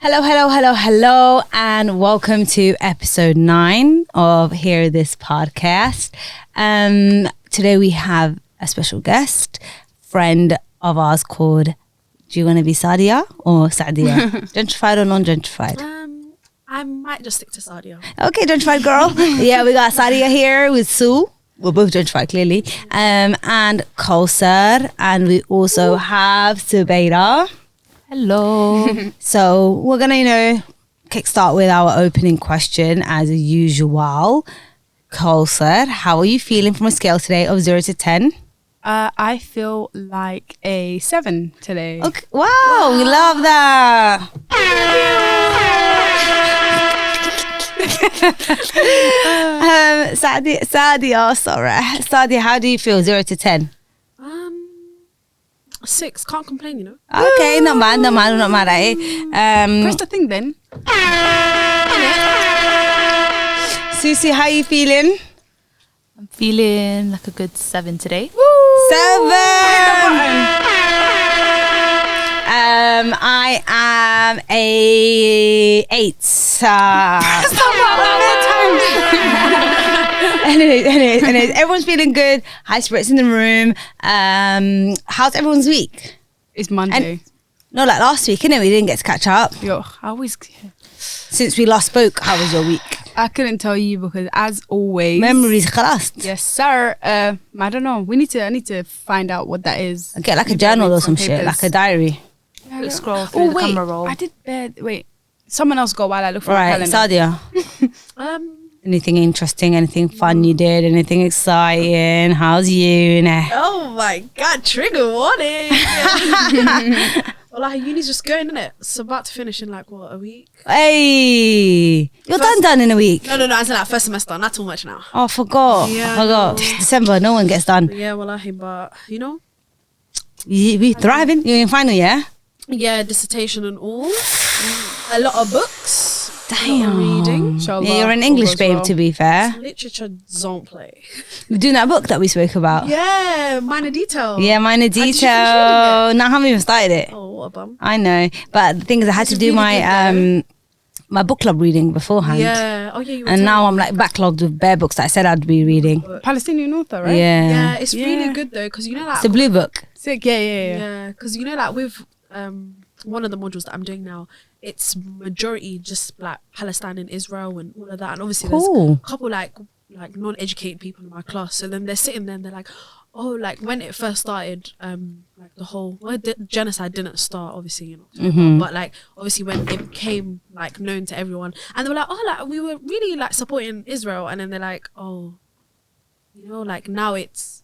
Hello, and welcome to episode 9 of Hear This podcast. Today we have a special guest, friend of ours called, do you want to be Sadia or Sadia? Gentrified or non-gentrified? I might just stick to Sadia. Okay, gentrified girl. Yeah, we got Sadia here with Sue. We're both gentrified, clearly. And Kosar. And we also have Subeida. Hello. So we're gonna, kickstart with our opening question as usual. Kosar, how are you feeling from a scale today of 0 to 10? I feel like a 7 today. Okay. Wow, we love that. Sadia, how do you feel 0 to 10? 6. Can't complain, you know. Okay, not mad, eh? Press the thing then. Susie, how are you feeling? I'm feeling like a good 7 today. 7. I am a 8. Anyways, everyone's feeling good. High spirits in the room. How's everyone's week? It's Monday. No, like last week, innit? We didn't get to catch up. Yo, I always... Since we last spoke, how was your week? I couldn't tell you because, as always... Memories khalas. Yes, sir. I don't know. I need to find out what that is. Get like a journal or some shit, like a diary. Yeah, scroll through the camera roll. I did wait. Someone else go while I look for my calendar. Sadia. Anything interesting, anything fun you did, anything exciting? How's you? Oh my God, trigger warning. Well, like, uni's just going, innit? It's about to finish in like, what, a week? Hey, you're done in a week. No, I said like first semester, not too much now. Oh, forgot. Yeah, Forgot. December, no one gets done. Yeah, well, but, you know? We thriving. You're in final, yeah? Yeah, dissertation and all. A lot of books. Damn. Reading. Yeah, you're an English babe, to be fair. Literature don't play. We're doing that book that we spoke about. Yeah, minor detail. Yeah, minor detail. No, I haven't even started it. Oh, what a bum. I know. But the thing is, I had to do my my book club reading beforehand. Yeah. Oh, yeah, you were And now I'm telling like backlogged with bare books that I said I'd be reading. Palestinian author, right? Yeah. Yeah, it's really good though, because you know, like, It's a blue book. Sick. Yeah. yeah, because you know, like with one of the modules that I'm doing now, it's majority just like Palestine and Israel and all of that, and obviously there's a couple like non-educated people in my class, so then they're sitting there and they're like, oh, like when it first started, like the whole genocide didn't start obviously in October, but like obviously when it became like known to everyone, and they were like, oh, like we were really like supporting Israel, and then they're like, oh, you know, like now it's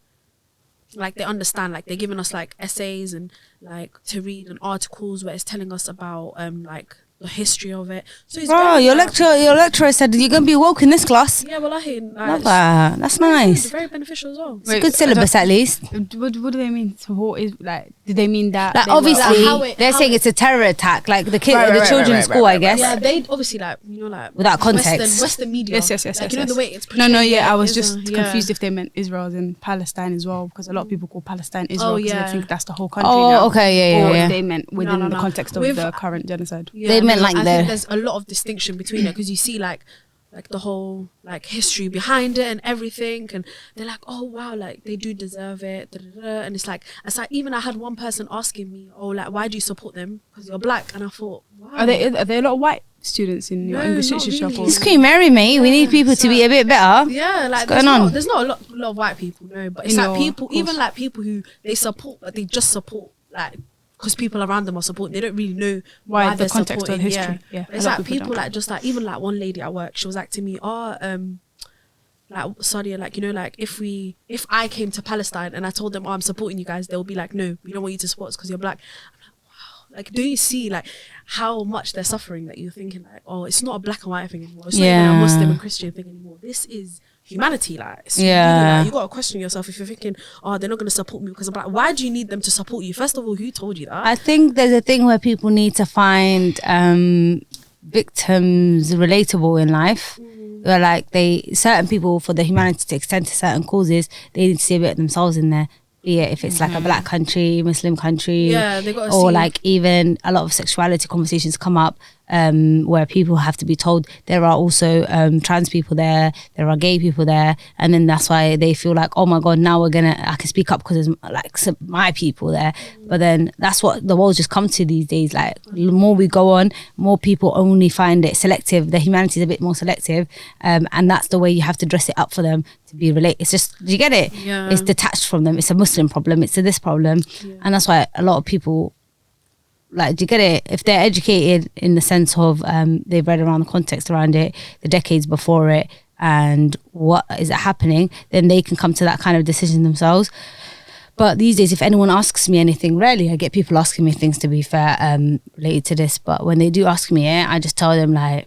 like they understand, like they're giving us like essays and like to read and articles where it's telling us about like the history of it. So it's Your lecturer said you're gonna be woke in this class. Yeah, well, Love that. That's nice. It's very beneficial as well. It's a good syllabus at least. What do they mean? Support is like? Do they mean that? Like they obviously, Like they're saying it's a terror attack. Like the children in school, right, I guess. Yeah, they obviously like, you know, like Without context. Western media. Yes. Like, you know the way it's No. portrayed, Yeah, I was is, just confused if they meant Israel and Palestine as well, because a lot of people call Palestine Israel because yeah. they think that's the whole country Oh, now. okay, Or yeah. if they meant within No. the context of With- the current genocide. Yeah, They meant like I the- think there's a lot of distinction between it, because you see like the whole like history behind it and everything, and they're like, oh wow, like they do deserve it, and it's like even I had one person asking me, oh, like why do you support them because you're black, and I thought, wow, Are there a lot of white students in your No, English not literature? really. It's Queen Mary, mate. We need people to be a bit better. yeah, like What's going on? there's not a lot of white people, no, but it's No, like people, of course. even like people who they support, but they just support like because people around them are supporting. They don't really know why the they're context of supporting. history. Yeah, It's a lot like of people people don't. like just like even like one lady at work, she was like to me, like Sadia, like, you know, like if I came to Palestine and I told them, oh, I'm supporting you guys, they'll be like, no, we don't want you to support us because you're black. I'm like, wow, like, do you see like how much they're suffering, that you're thinking like, oh, it's not a black and white thing anymore, it's not even a Muslim and Christian thing anymore, this is humanity. Like, it's really, like, you gotta question yourself if you're thinking, oh, they're not gonna support me because I'm black. Why do you need them to support you? First of all, who told you that? I think there's a thing where people need to find victims relatable in life. Where like certain people, for the humanity to extend to certain causes, they need to see a bit of themselves in there. Be it if it's like a black country, Muslim country, Yeah, they gotta or see. like even a lot of sexuality conversations come up where people have to be told there are also trans people there are gay people there, and then that's why they feel like, oh my god, now I can speak up because there's like my people there. But then that's what the world's just come to these days. Like the more we go on, more people only find it selective. The humanity is a bit more selective, and that's the way you have to dress it up for them to be related. It's just, do you get it? Yeah. It's detached from them. It's a Muslim problem, it's a this problem. And that's why a lot of people, like, do you get it? If they're educated in the sense of they've read around the context around it, the decades before it, and what is happening, then they can come to that kind of decision themselves. But these days, if anyone asks me anything, rarely I get people asking me things, to be fair, related to this. But when they do ask me it, I just tell them, like,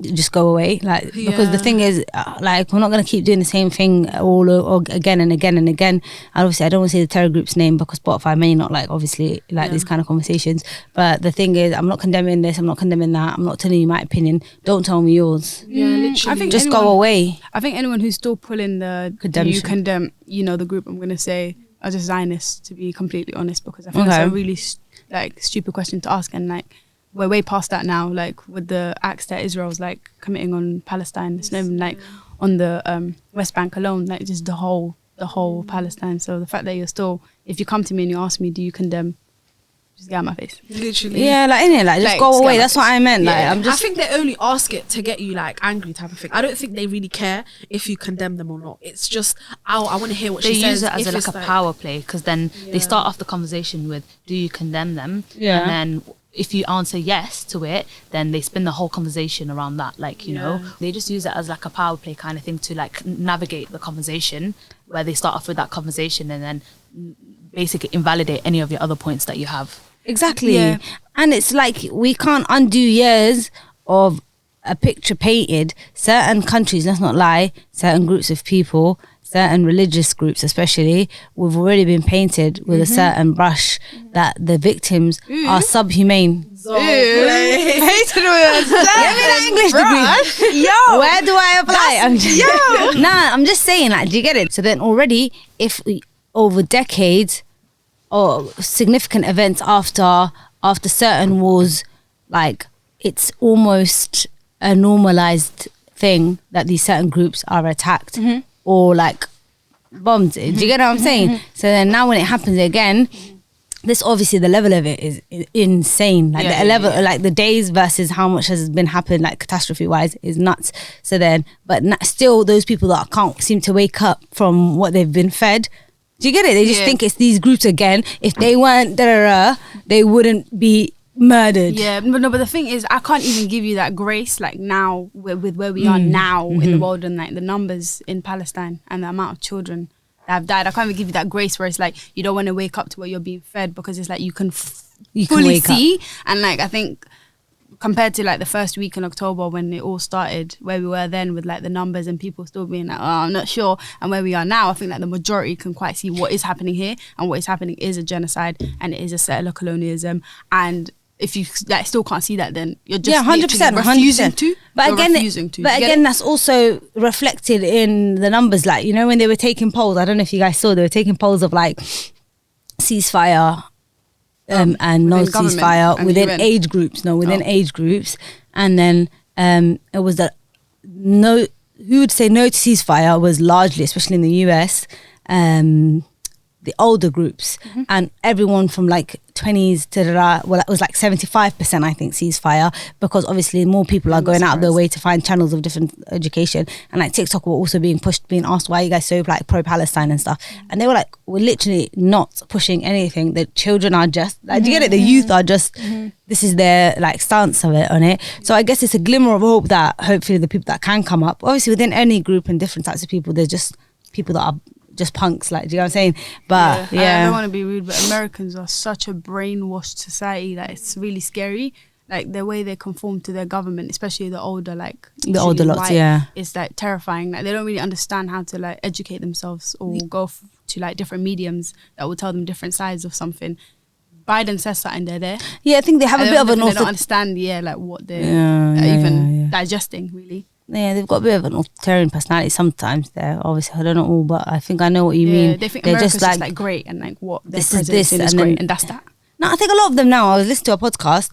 just go away, like, because the thing is, like, we're not going to keep doing the same thing all again and again and again. And obviously I don't want to say the terror group's name because Spotify may not like, obviously, like these kind of conversations. But the thing is, I'm not condemning this, I'm not condemning that, I'm not telling you my opinion, don't tell me yours. Literally. I think just go away. I think anyone who's still pulling the you condemn, you know, the group, I'm going to say, are just Zionists, to be completely honest, because I think that's a really like stupid question to ask. And like, we're way past that now, like with the acts that Israel's like committing on Palestine. It's not even like on the West Bank alone, like just the whole Palestine. So the fact that you're still, if you come to me and you ask me, do you condemn, just get out of my face. Literally. Yeah, like, innit, like, just go away. That's what I meant. Like, I think they only ask it to get you like angry type of thing. I don't think they really care if you condemn them or not. It's just, I want to hear what she says. They use it as like a power play, because then they start off the conversation with, do you condemn them? Yeah. And then if you answer yes to it, then they spin the whole conversation around that. Like, you know, they just use it as like a power play kind of thing to like navigate the conversation, where they start off with that conversation and then basically invalidate any of your other points that you have. Exactly. Yeah. And it's like, we can't undo years of a picture painted. Certain countries, let's not lie, certain groups of people, certain religious groups especially, we've already been painted with a certain brush that the victims are subhumane. Painted with an English degree. Yo, where do I apply? I'm just saying, like, do you get it? So then already, if we, over decades or significant events after certain wars, like, it's almost a normalized thing that these certain groups are attacked or like bombed. Do you get what I'm saying? So then now when it happens again, this obviously the level of it is insane. Like like the days versus how much has been happened, like catastrophe wise, is nuts. So then, but still those people that can't seem to wake up from what they've been fed. Do you get it? They just think it's these groups again. If they weren't they wouldn't be murdered. Yeah, but the thing is, I can't even give you that grace, like now with where we are now in the world, and like the numbers in Palestine and the amount of children that have died. I can't even give you that grace where it's like you don't want to wake up to what you're being fed, because it's like you can fully see. And like, I think compared to like the first week in October when it all started, where we were then with like the numbers and people still being like, oh, I'm not sure, and where we are now, I think that the majority can quite see what is happening here, and what is happening is a genocide, and it is a settler colonialism. And if you like still can't see that, then you're just 100% refusing to. But again, that's also reflected in the numbers. Like, you know, when they were taking polls, I don't know if you guys saw, they were taking polls of like ceasefire and no ceasefire within age groups. Age groups, and then it was that no, who would say no to ceasefire was largely, especially in the US, the older groups, and everyone from like 20s to well, it was like 75%, I think, ceasefire, because obviously more people are going out of their way to find channels of different education. And like TikTok were also being pushed, being asked, why are you guys so like pro-Palestine and stuff? And they were like, we're literally not pushing anything. The children are just like, do you get it? The youth are just this is their like stance of it on it. So I guess it's a glimmer of hope that hopefully the people that can come up, obviously within any group and different types of people, there's just people that are just punks, like, do you know what I'm saying? But I don't want to be rude, but Americans are such a brainwashed society that it's really scary. Like the way they conform to their government, especially the older, like the older lots, it's like terrifying. Like they don't really understand how to like educate themselves or go to like different mediums that will tell them different sides of something. Biden says something, they're there. Yeah, I think they have a bit of an they don't understand, like what they're digesting, really. Yeah, they've got a bit of an authoritarian personality sometimes there. Obviously, I don't know all, but I think I know what you mean. They think they're America's just like great, and like what their president is great, and that's that. No, I think a lot of them now, I was listening to a podcast,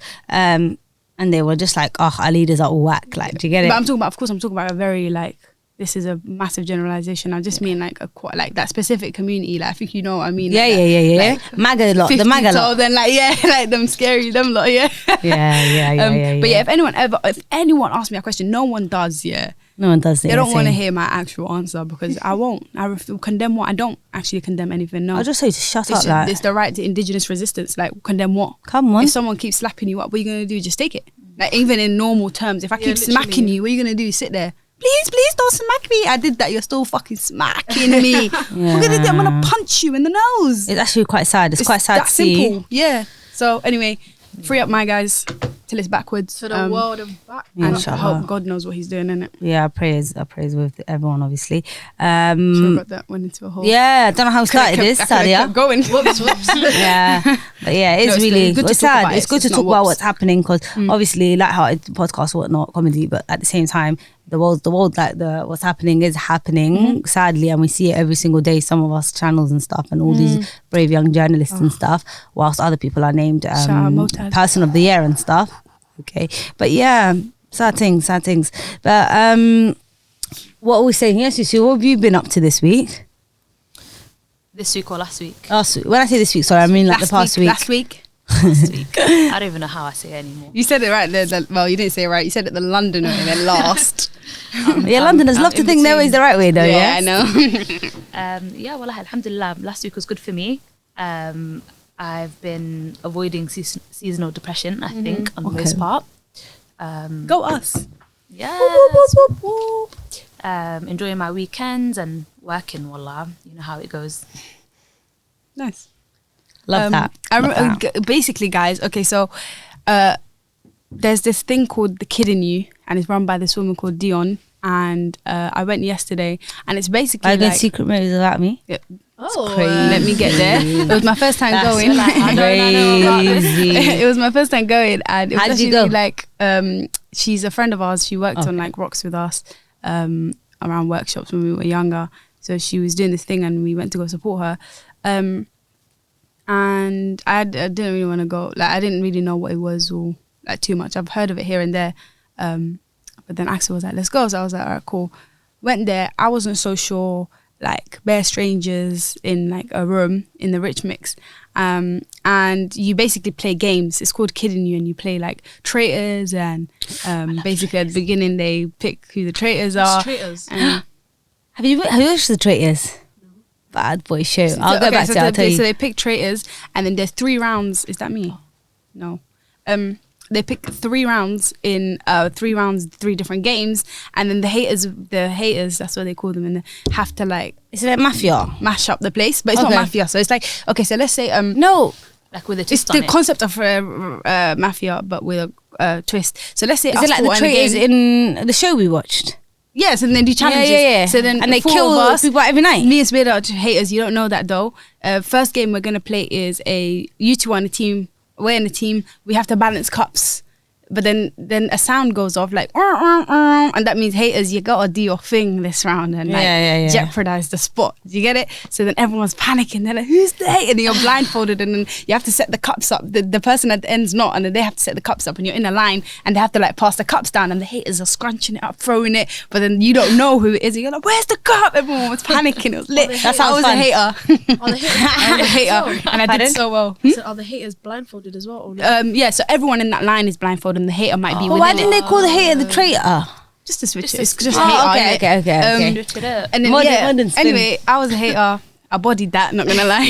and they were just like, oh, our leaders are all whack. Like, do you get it? But I'm talking about a very like, this is a massive generalization. I just mean like like that specific community. Like I think you know what I mean. Yeah, like yeah. MAGA lot, the MAGA lot. Then like like them scary, them lot. Yeah. Yeah. But yeah, if anyone asks me a question, no one does. Yeah. No one does. They don't want to hear my actual answer because I won't. I condemn what? I don't actually condemn anything. No. I'll just say to shut up. Like, it's the right to indigenous resistance. Like condemn what? Come on. If someone keeps slapping you, what are you gonna do? Just take it. Like even in normal terms, if I keep literally. smacking you, what are you gonna do? Sit there. Please don't smack me. I did that. You're still fucking smacking me. We're gonna do. I'm gonna punch you in the nose. It's actually quite sad. It's quite sad that to see. simple. Yeah. So anyway, free up my guys till it's backwards. To the world of back. And I Inshallah. hope God knows what he's doing, innit? Yeah, I praise with everyone, obviously. Sure about that went into a hole. Yeah, I don't know how we started this, Sadia. Going. Whoops. Yeah, but yeah, it's No, really good to it's talk sad. about It's it. good to It's talk not about whoops. what's happening because obviously, lighthearted podcast, whatnot, comedy, but at the same time, the world, like what's happening is happening, sadly, and we see it every single day. Some of us channels and stuff, and all these brave young journalists and stuff, whilst other people are named Shout out Motaz. Person of the Year and stuff. Okay, but yeah, sad things. But what are we saying? Yes, Susu, what have you been up to this week? This week or last week? When I say this week, sorry, I mean like the past week. Last week. Last week. I don't even know how I say it anymore. You said it right. Well, you didn't say it right. You said it the London way and then last. Yeah, Londoners love to in think their way is the right way, though. Yeah, Yeah, I know. Yeah, well, alhamdulillah, last week was good for me. I've been avoiding seasonal depression, I think, on the most part. Go us. Yeah. Enjoying my weekends and working, wallah. You know how it goes. Nice. love that. I Love remember, that. basically, guys. Okay, so there's this thing called The Kid in You, and it's run by this woman called Dion. And I went yesterday, and it's basically Are you doing like secret movies about me? Oh, let me get there. It was my first time going. I know about this. Crazy. It was my first time going, and it was How did you actually go? like she's a friend of ours. She worked on Okay. like Rocks with us around workshops when we were younger. So she was doing this thing, and we went to go support her. And I didn't really want to go. Like I didn't really know what it was or like too much. I've heard of it here and there. But then Axel was like, let's go. So I was like, all right, cool. Went there. I wasn't so sure. Like bare strangers in like a room in the Rich Mix. And you basically play games. It's called Kid in You, and you play like traitors, and basically at the beginning they pick who the traitors are. Traitors. And Have you watched The Traitors? Bad boy show. I'll go back to it. I'll tell you. So they pick traitors, and then there's 3 rounds. Is that me? No. They pick 3 rounds in 3 different games, and then the haters, that's what they call them, and they have to like Is it like Mafia? mash up the place, but it's Okay. not mafia. So it's like, okay, so let's say No. Like with a it's twist the on it. concept of mafia, but with a twist. So let's say Is it like The Traitors in the show we watched? Yes, and then do challenges. Yeah. So then and they 4 kill of us, people every night. me and Subeida are haters. You don't know that though. First game we're gonna play is you two are on a team. We're in a team. We have to balance cups. But then a sound goes off like, and that means haters, you gotta do your thing this round and like Yeah. jeopardize the spot. Do you get it? So then everyone's panicking. They're like, who's the hater? And you're blindfolded, and then you have to set the cups up. The person at the end's not, and then they have to set the cups up, and you're in a line, and they have to like pass the cups down, and the haters are scrunching it up, throwing it, but then you don't know who it is. And you're like, where's the cup? Everyone was panicking. It was lit. That I sounds was fun. a hater. Are the haters I was a hater, and I Pardon? did so well. So are the haters blindfolded as well? Or not? Yeah, so everyone in that line is blindfolded, and the hater might be But within why it. didn't they call the hater the traitor? Just to switch Just it. to It's switch just it. hater. Oh, okay. innit? Switch it up. And then Modern spin. anyway, I was a hater. I bodied that, not gonna lie.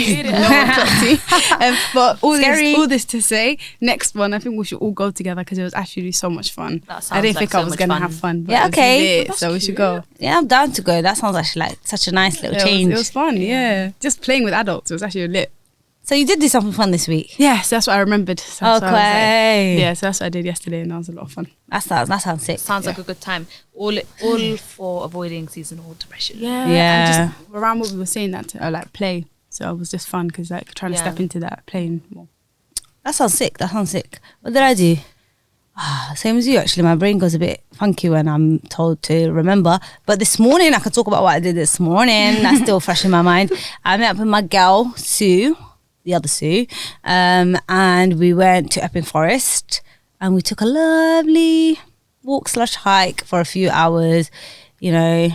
But Scary. all this to say, next one, I think we should all go together because it was actually so much fun. That sounds I didn't like think so I was much gonna fun. have fun. But Yeah, it was okay. lit, That's so we should cute. go. Yeah, I'm down to go. That sounds actually like such a nice little change. It was fun, yeah. Just playing with adults, it was actually lit. So you did do something fun this week. Yes, that's what I remembered. So that's why I was Okay. yeah, so that's what I did yesterday, and that was a lot of fun. That sounds sick. Sounds like a good time. All for avoiding seasonal depression. Yeah. Yeah. And just around what we were saying that to like play. So it was just fun because like trying to Yeah. step into that playing more. That sounds sick. What did I do? Same as you actually. My brain goes a bit funky when I'm told to remember. But this morning I could talk about what I did this morning. That's still fresh in my mind. I met up with my girl Sue, the other Sue, and we went to Epping Forest. and we took a lovely walk/hike for a few hours. You know,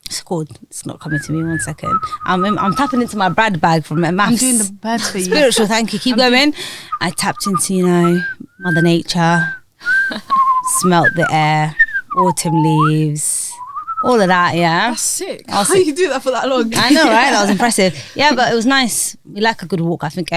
it's not coming to me. 1 second. I'm tapping into my Brad bag from maths. I'm doing the birds for you. Spiritual, thank you. Keep going. I tapped into, you know, Mother Nature, smelt the air, autumn leaves, all of that, yeah. That's sick. How How you do that for that long? I know, right? That was impressive. Yeah, but it was nice. We like a good walk, I think,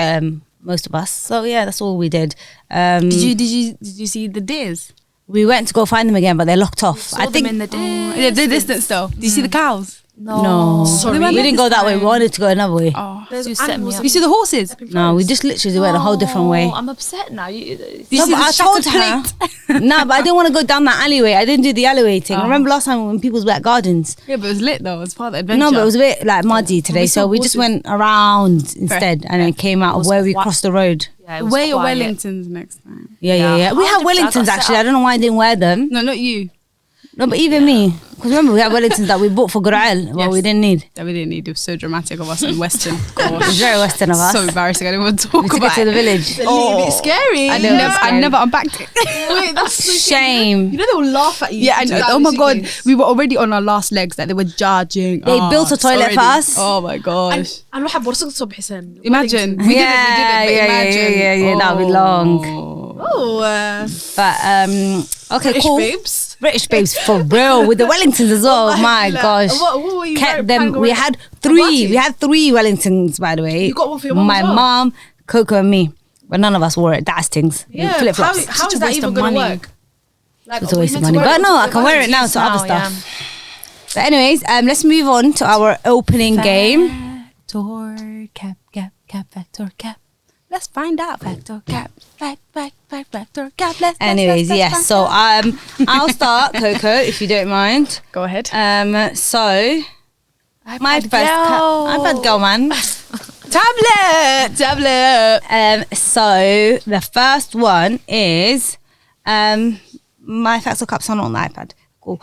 most of us. So yeah, that's all we did. Did you see the deers? We went to go find them again, but they're locked off. I think in the day. The distance though. Did you see the cows? No. Sorry. We didn't go that way. We wanted to go another way. Oh, There's You set me animals up. in- you see the horses? No, we just literally went a whole different way. I'm upset now. You No, see but the I told shattered her. No, but I didn't want to go down that alleyway. I didn't do the alleyway thing. Oh. Remember last time when people's back gardens? Yeah, but it was lit though. It was part of the adventure. No, but it was a bit like muddy today, we so saw we just horses. went around instead, and then came out of where we crossed the road. Yeah, it was Wear your quiet. Wellingtons next time. Yeah. We had 100%. Wellingtons I got actually. set I don't know why I didn't wear them. No, not you. No, but even me. Because remember, we had Wellingtons that we bought for Gurael. Well, Yes. we didn't need. That we didn't need. It was so dramatic of us in Western. It was Gosh. very Western of us. So embarrassing. I didn't want to we talk took it about to the it. village. A little bit scary. I never unpacked it. Wait, that's so Shame. You know they will laugh at you. Yeah, I know. That Oh my god, suitcase. we were already on our last legs. Like they were judging. They built a us toilet already. for us. Oh my gosh. And we have borsuk الصبح sen. Imagine. Wellington. We didn't, Yeah, that'll be long. Oh, But okay, British cool. babes. British babes for real with the Wellingtons as well. My gosh. What were you Kept wearing? them. We had three. We had 3 Wellingtons, by the way. You got one for your mum My as well? mum, Coco, and me. But none of us wore it. That's things. Yeah, Flip how flops. is that even going to work? Like, It's a are we waste of meant money. to wear But it no, to I the can wear it parties? now to other Now, stuff. But anyways, let's move on to our opening game. Factor, cap, factor, cap. Let's find out. Factor, cap, factor, cap. Anyways, yes. So I'll start, Coco, if you don't mind. Go ahead. So my first iPad girl, man. Tablet. So the first one is my facts or caps are on the iPad. Cool.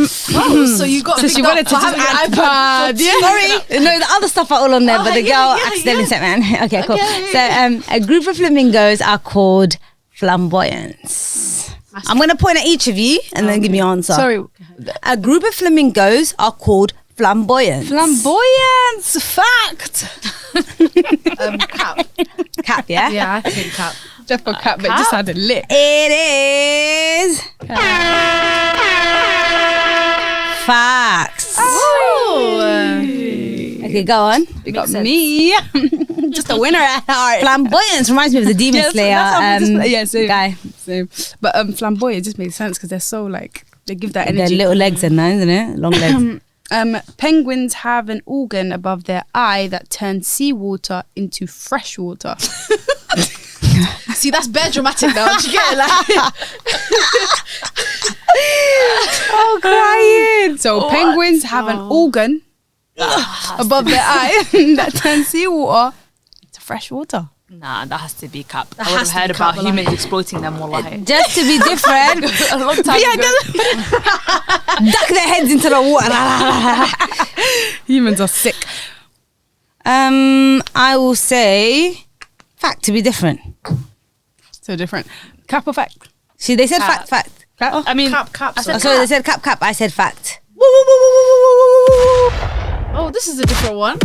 So you got. So she wanted to just add iPad. Yeah. Sorry, no, the other stuff are all on there, but the girl accidentally sent me. Okay, cool. So a group of flamingos are called flamboyants. I'm going to point at each of you and then give me your answer. Sorry. A group of flamingos are called flamboyants. Flamboyance. Fact. Cap. Cap, yeah? Yeah, I think cap. Jeff got cap, but it just sounded lit. It is facts. Okay, go on. You got me. Just a winner at heart. Flamboyance reminds me of the Demon Yes, Slayer that's how we just- same. guy. Same. But flamboyant just makes sense because they're so like they give that Their energy. little legs and that, isn't it? Long legs. Penguins have an organ above their eye that turns seawater into fresh water. See, that's bare dramatic now. Do you get it? Like, Oh, crying. So penguins have an organ above their eye that turns seawater into fresh water. Nah, that has to be cap. That I would has have to heard be cap, about wallahi. humans exploiting them, wallahi. Just to be different, A long time ago. duck their heads into the water. Humans are sick. I will say fact to be different. So different. Cap or fact? See, they said Cap. fact. I mean, cap. I said So they said cap. I said fact. Oh, this is a different one.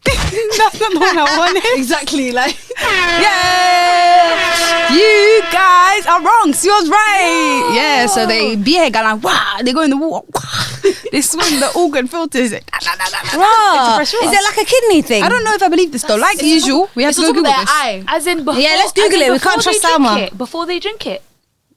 That's not the one I wanted. Exactly. Like, Yeah, you guys are wrong. She was right. Yeah, so they behave and wow, they go in the water. They swim the organ filters. It. Bruh, fresh water. is it like a kidney thing? I don't know if I believe this though. Like usual, we have it's to on go top of Google their this. eye. As in before, Yeah, let's Google as in it. We can't before trust they drink Salma. it, before they drink it.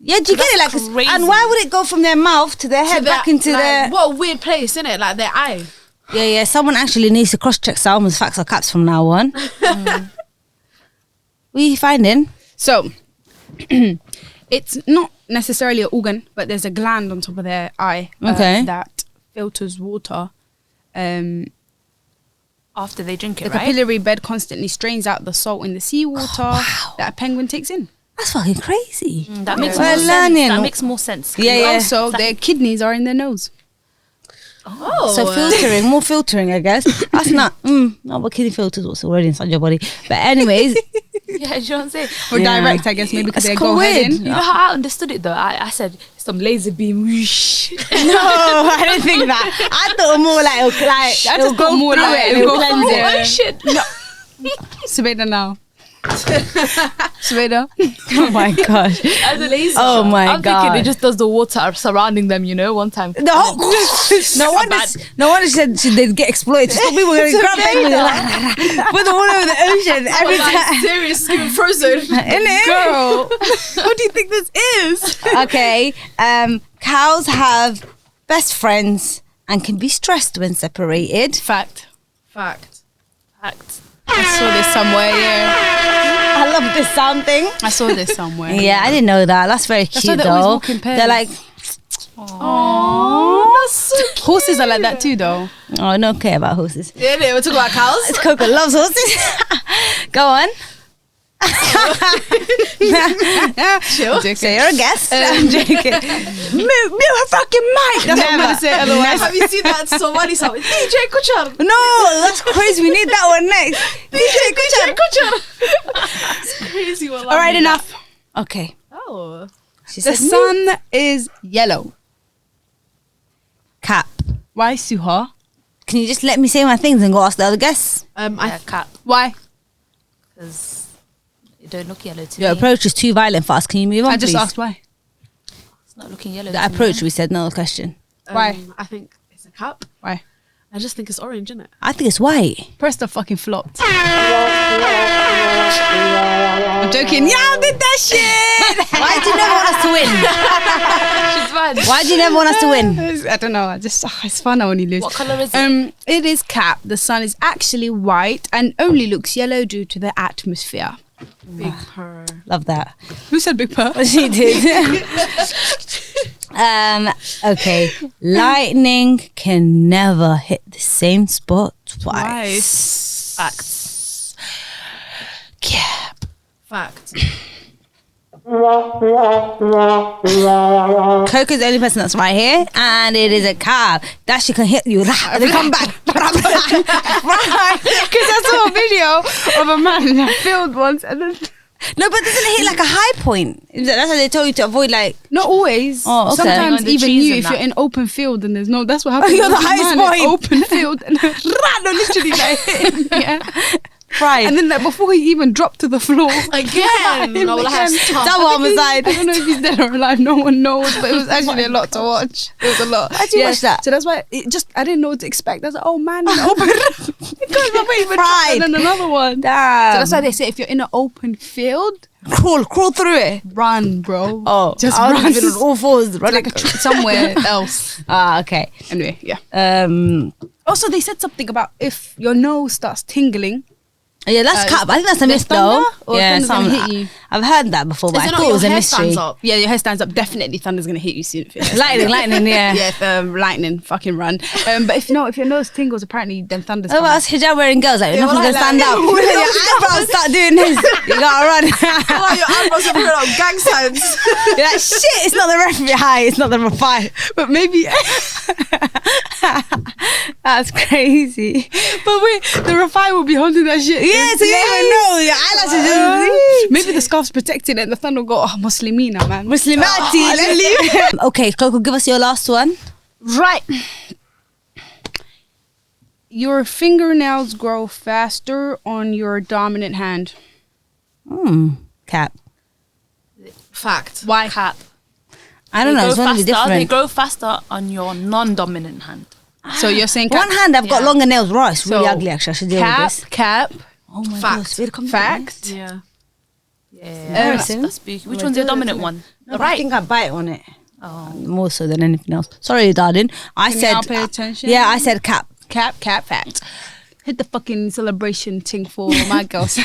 Yeah, do you get it? Like, That's crazy. and why would it go from their mouth to their head To their- back into like, their? What a weird place, isn't it? Like their eye. Yeah. Someone actually needs to cross-check Salma's facts or caps from now on. What are you finding? So, it's not necessarily an organ, but there's a gland on top of their eye that filters water. After they drink The it, right? capillary bed constantly strains out the salt in the seawater that a penguin takes in. That's fucking crazy. That makes We're more learning. sense. That makes more sense. Yeah. Also, their kidneys are in their nose. So filtering, more filtering, I guess. That's not bikini filters what's already inside your body. But anyways, Yeah, you know what I'm saying? Or direct, I guess, maybe because they go weird. head in. You know how I understood it though? I said some laser beam whoosh. no, I don't think that. I thought more like I just got more like it will cleanse it. Oh shit. No. Subeida now. Subeida. Oh my gosh. As a laser. Oh my I'm God. thinking it just does the water surrounding them, you know, one time. No wonder they'd get exploited. So people were going to grab them and put them all over the ocean every time. Serious, frozen. Innit? Girl, what do you think this is? Okay. Cows have best friends and can be stressed when separated. Fact. Fact. I saw this somewhere, yeah. I love this sound thing. I saw this somewhere. Yeah, I didn't know that. That's very cute why they always though. walk in pairs. They're like, Oh, that's so cute. Horses are like that too, though. oh, I don't care about horses. Yeah, we're talking about cows. Coco loves horses. Go on. Chill. So you're a guest. I'm joking. Move a fucking mic. That's what I'm gonna say. Otherwise, Have you seen that Somali song? DJ Kuchar. No, that's crazy. We need that one next. DJ Kuchar. It's crazy. all right, enough. Okay. Oh. She The said sun is yellow. cap. Why, Suhaar? Can you just let me say my things and go ask the other guests? Yeah, cat. Why? Because it don't look yellow to Your me. approach is too violent for us. Can you move on, I just please? asked why. It's not looking yellow The to me. approach, we said, no question. Why? I think it's a cup. Why? I just think it's orange, isn't it? I think it's white. Press the fucking flopped. I'm joking. Yeah, I did that shit. Why do you never want us to win? She's fine. Why do you never want us to win? I don't know. It's fun when you lose. What colour is it? It is cap. The sun is actually white and only looks yellow due to the atmosphere. Big purr. Love that. Who said big purr? She did. Okay. Lightning can never hit the same spot twice. Facts. Cap. Fact. Coco's the only person that's right here, and it is a cap. That shit can hit you. And they come back. Because I saw a video of a man in a field once and then... No, but doesn't it hit like a high point? That's why they told you to avoid like. Not always. Oh, okay. Sometimes On the even trees you, and if you're that. in open field and there's no... That's what happens. You're the There's a highest man in point. open field and no, literally like hitting, yeah. Right. And then like before he even dropped to the floor... Again. No, well, I have stuff. Double homicide. I don't know if he's dead or alive. No one knows, but it was actually a lot to watch. It was a lot. How'd you watch that? So that's why I didn't know what to expect. I was like, oh man, in open. Pride. And then another one. Damn. So that's why they say if you're in an open field, crawl through it. run, bro. Oh, Just I run. was on all fours. Run Like somewhere else. Okay. Anyway, yeah. Also, Also, they said something about if your nose starts tingling. yeah, that's cap. I think that's a myth though. thunder or Yeah, thunder's gonna some, hit you? I've heard that before, but Is I it not thought it your was a hair mystery. stands up? Yeah, your hair stands up. Definitely, thunder's gonna hit you soon. If your hair stands Lightning, yeah. Yeah, if, lightning, fucking run. But if your nose tingles, apparently then thunder's Oh, coming. about us hijab wearing girls, like, Yeah, nothing's well, gonna stand like- up. When your eyebrows start doing this, you gotta run. Oh, your eyebrows are putting up gang signs. You're like, shit, it's not the referee high, it's not the refi. But maybe, That's crazy. but wait, the refi will be holding that shit. Yeah, so you don't even know. Your eyelashes just. Maybe the scarf's protecting it and the thunder will go, oh, Muslimina, man. Muslimati, let's leave. Okay, Coco, give us your last one. Right. Your fingernails grow faster on your dominant hand. Cap. Fact. Why? Cap. I don't know, it's going to be They different. grow faster on your non-dominant hand. So you're saying One hand, I've got Yeah. longer nails. Right, it's really So, ugly actually. I should deal with this. cap, Oh my Fact. gosh. Weird comment. fact. Yeah. Yeah, Embarrassing. that's spooky. Which one's your dominant one? No, but I think I bite on it. Oh. More so than anything else. Sorry, darling. I Can said. y'all pay attention? Yeah, I said cap. Cap, fact. Hit the fucking celebration thing for my girls.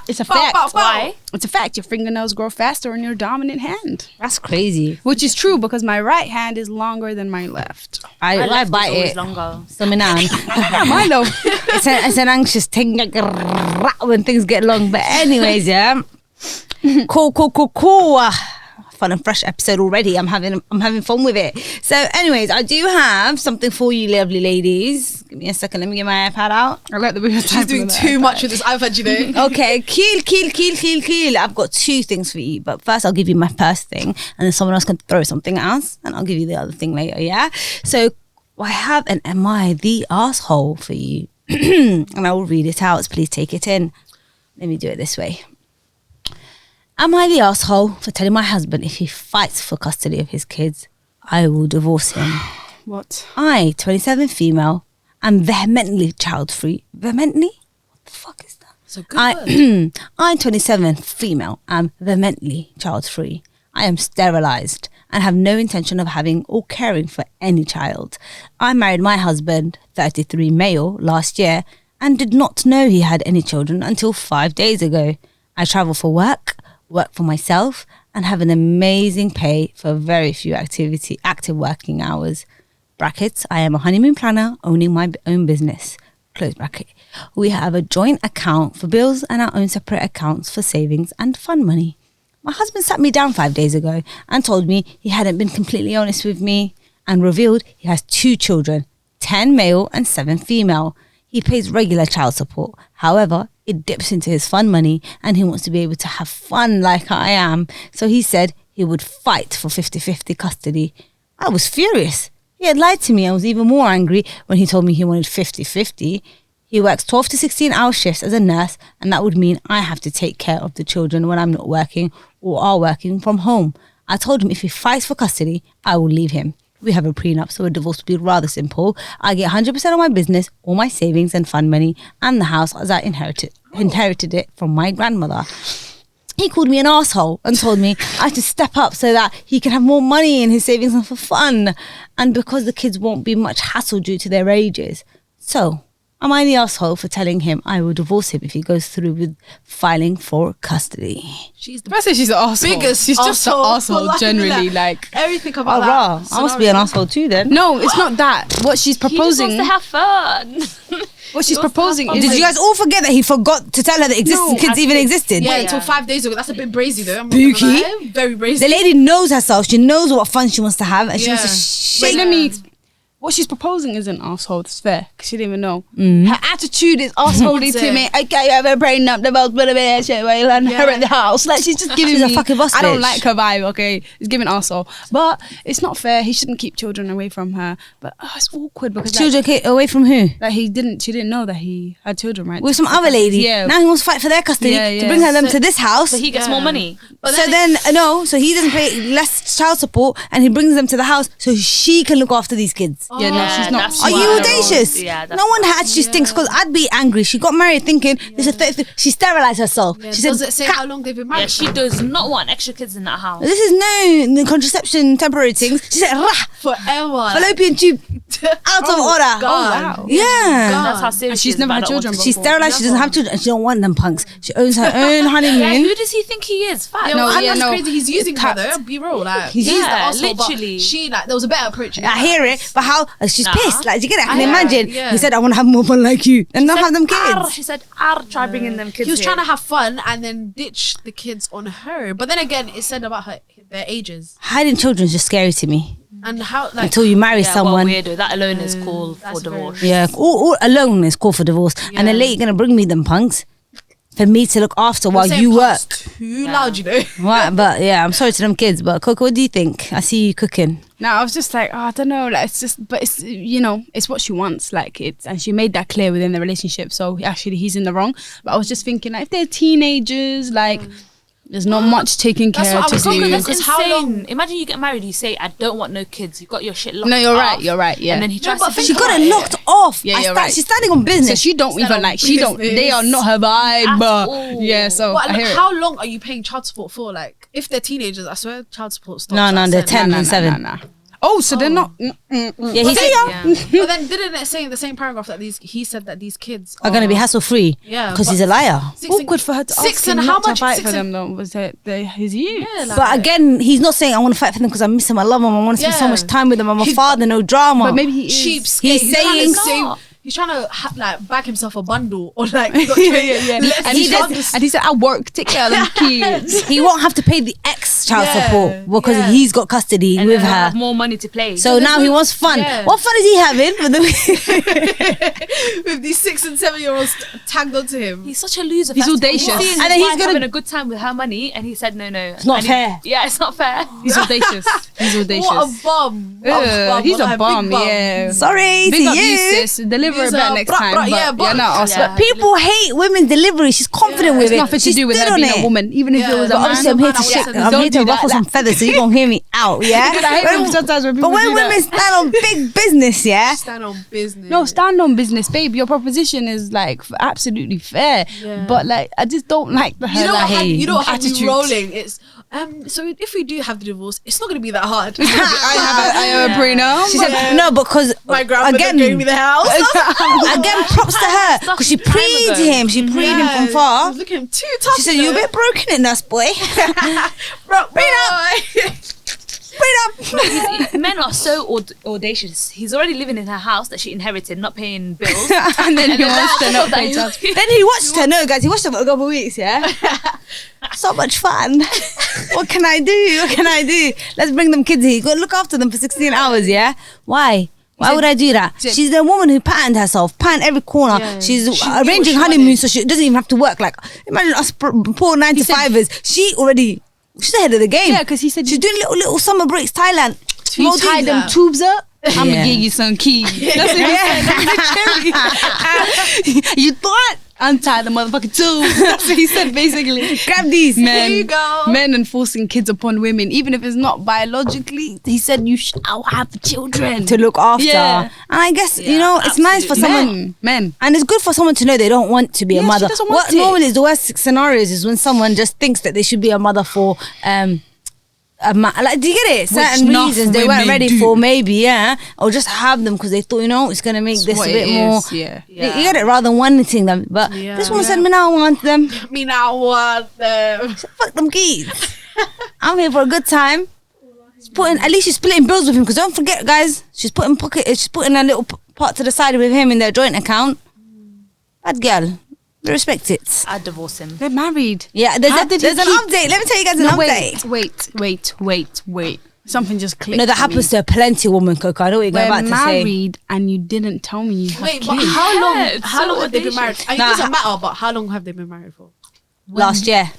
It's a fact. Why? It's a fact. Your fingernails grow faster on your dominant hand. That's crazy. Which is true because my right hand is longer than my left. I left bite is always it. longer. So me now. Mine though. It's an anxious thing like when things get long. But anyways, yeah. Cool. fun and fresh episode already. I'm having fun with it. So anyways, I do have something for you lovely ladies. Give me a second, let me get my iPad out. I like the way you're She's doing too much with this iPad, you know. Okay, kill. I've got 2 things for you, but first I'll give you my first thing, and then someone else can throw something else, and I'll give you the other thing later, yeah? So I have an Am I the Asshole for you. And I will read it out, so please take it in. Let me do it this way. Am I the asshole for telling my husband if he fights for custody of his kids, I will divorce him? What? I, 27 female, am vehemently child-free. Vehemently? What the fuck is that? So good. I, 27 female, am vehemently child-free. I am sterilised and have no intention of having or caring for any child. I married my husband, 33 male, last year and did not know he had any children until 5 days ago. I travel for work for myself and have an amazing pay for very few active working hours. Brackets, I am a honeymoon planner owning my own business. Close bracket. We have a joint account for bills and our own separate accounts for savings and fund money. My husband sat me down 5 days ago and told me he hadn't been completely honest with me and revealed he has 2 children, 10 male and 7 female. He pays regular child support. However, it dips into his fun money and he wants to be able to have fun like I am. So he said he would fight for 50-50 custody. I was furious. He had lied to me. I was even more angry when he told me he wanted 50-50. He works 12 to 16-hour shifts as a nurse, and that would mean I have to take care of the children when I'm not working or are working from home. I told him if he fights for custody, I will leave him. We have a prenup, so a divorce would be rather simple. I get 100% of my business, all my savings and fund money, and the house as I inherited it from my grandmother. He called me an asshole and told me I have to step up so that he can have more money in his savings and for fun, and because the kids won't be much hassle due to their ages. So, am I the asshole for telling him I will divorce him if he goes through with filing for custody? She's the If I say she's an asshole, biggest she's just an arsehole asshole for generally. that. Like, everything Oh, about wow. that. I must be an asshole too then. no, it's not that. What she's He just proposing, wants to have fun. what she's He wants to proposing have fun. is Did you like, guys all forget that he forgot to tell her that No. kids even existed? Yeah, Yeah. until 5 days ago. That's a bit brazy though. I'm not Spooky. gonna lie. Very brazy. The lady knows herself. She knows what fun she wants to have, and she wants to Wait, shake. let me. What she's proposing isn't asshole. It's fair because she didn't even know. Mm-hmm. Her attitude is assholey to me. Okay, you have a brain up the most bit of it. Shit, where you inherit the house. Like she's just giving She's a me. fucking boss I don't bitch. like her vibe. Okay, it's giving asshole, but it's not fair. He shouldn't keep children away from her. But it's awkward because Children away from who? like he didn't. She didn't know that he had children, right? With some other lady. Yeah. Now he wants to fight for their custody Yeah, to yeah. bring them So- to this house. So he gets Yeah. more money. But So then so he doesn't pay less child support, and he brings them to the house so she can look after these kids. Yeah, no, she's not. that's Are you wild. audacious? Yeah, that's no one wild. actually thinks, because I'd be angry. She got married thinking this is 30, she sterilized herself. Yeah, She said, does it say how long they've been married? Yeah, she does not want extra kids in that house. this is no contraception, temporary things. She said, rah, Forever. fallopian tube out of order. God. wow. Yeah. God. That's how serious And she she's is never about had that children one. She's sterilized. She doesn't have children, and she don't want them punks. She owns her own Yeah, honeymoon. who does he think he is? Fat. Yeah, No, well, yeah, that's no. crazy. He's using her Tapped. though. Be real, like He's- he's the Yeah, asshole, but literally. she like there was a better approach. I hear it, but how she's Nah. pissed. Like, do you get it? I can Yeah, imagine. yeah. He said, "I want to have more fun like you, and not have them kids." She said, try bringing them kids He was here. trying to have fun and then ditch the kids on her. But then again, it said about their ages Hiding children is just scary to me. and how like Until you marry Yeah, someone. well, weirdo. That alone is call for that's very divorce. Yeah, all alone is call for divorce. And then Yeah. later you're gonna bring me them punks for me to look after while saying you work. punks too loud, you know. Right, but yeah, I'm sorry to them kids. But Coco, what do you think? I see you cooking. No, I was just like, I don't know. Like, it's just, but it's, it's what she wants. Like, and she made that clear within the relationship. So actually, he's in the wrong. But I was just thinking, like, if they're teenagers, like, there's not much taking That's care what I to was do. thinking, That's Because insane. how long- Imagine you get married, you say, I don't want no kids. You've got your shit locked No, you're right, off. you're right, yeah. And then he tries but to think She think got about it it. locked off. Yeah, you're right. She's standing on business. So she don't Instead even of like. She don't. business. They are not her vibe. At but all. yeah, so But I hear it. how long are you paying child support for? Like, if they're teenagers, I swear child support stops. No, at they're 7. 10 and 7. Nah. Oh, so they're not. Yeah, he But said then, Yeah. but then didn't it say in the same paragraph that he said that these kids are gonna be hassle free. Yeah, because but- he's a liar. Awkward for her to six ask and him how not to much? fight 6 for and- them though. Was it his youth? Yeah, like, But again, he's not saying I want to fight for them because I miss him. I love him. I want to spend so Yeah. much time with them. I'm a father, no drama. But maybe he is. cheapskate. He's saying- trying to he's trying to like bag himself a bundle or like And he said, I work, take care of them kids. He won't have to pay the ex child Yeah, support because yeah. he's got custody And with then her. have more money to play. So now he wants fun. Yeah. What fun is he having? With the with these 6 and 7-year-olds tagged onto him. He's such a loser. He's audacious. And And then then he's he's gonna- having a good time with her money, and he said, no. It's not fair. Yeah, it's not fair. He's audacious. He's audacious. What a bum. He's What a bum, big yeah. Sorry Big to up you, you. sis. Deliver These it better are next bruh, time. bruh, But yeah, you're not us. yeah. But people hate women's delivery. She's confident with It's it. nothing to She do with stood her on being it. a woman, even if it was a But man. obviously I'm here to man, I shake. wanna I'm Don't here do to that. ruffle some feathers, so you gonna hear me out, yeah? I hate when sometimes when people But when do that. women stand on big business, yeah? Stand on business. No, stand on business, babe. Your proposition is like absolutely fair, Yeah. but like I just don't like the You know what? like, You know what had me attitude. rolling? It's so if we do have the divorce, it's not going to be that hard. I have a prenup. She said, no, because My grandmother again, gave me the house. again, props to her because she Time preed ago. him. She preed him from far. Look at him too tough. She said, "You're a bit broken in us, boy." Men are so audacious. He's already living in her house that she inherited, not paying bills. and then he wants to not pay that tax. Then he watched her. No, guys, he watched her for a couple of weeks. Yeah, so much fun. What can I do? What can I do? Let's bring them kids here. Go look after them for 16 hours. Yeah, why? Why would I do that? She's the woman who patterned herself, patterned every corner. Yeah. She's She knew what arranging she honeymoon wanted. so she doesn't even have to work. Like, imagine us poor 9-to-5ers. She's ahead of the game. Yeah, because he said She's doing little summer breaks, Thailand. you tie them that. tubes up. I'm Yeah. gonna give you some keys. That's what he said. You thought untie the motherfucking tubes. That's what he said basically. Grab these. Men, you go. men enforcing kids upon women, even if it's not biologically. He said you shall have children. To look after. Yeah. And I guess, you know, it's nice for someone. Men. And it's good for someone to know they don't want to be a Yeah, she mother. doesn't want What it. normally is the worst scenarios is when someone just thinks that they should be a mother for like, do you get it? Certain enough reasons they weren't women ready do. for, maybe, yeah, or just have them because they thought, you know, it's gonna make this a what bit it more. is, yeah. You get it, rather than wanting them. But Yeah. this woman said, "Me now want them. Me now want them. Fuck them kids. I'm here for a good time." At least she's splitting bills with him, because don't forget, guys, she's putting a little part to the side with him in their joint account. Bad girl. We respect it. I'd divorce him. They're married. Yeah, there's How an did he update. Let me tell you guys an update. Wait. Something just clicked. No, that for happens me. to plenty of women, Coco. I know what you're We're about to say. married and you didn't tell me you have Wait, kids. but how long? Yeah, it's How so long have they been married? audacious. It Nah, doesn't matter. But how long have they been married for? Last year.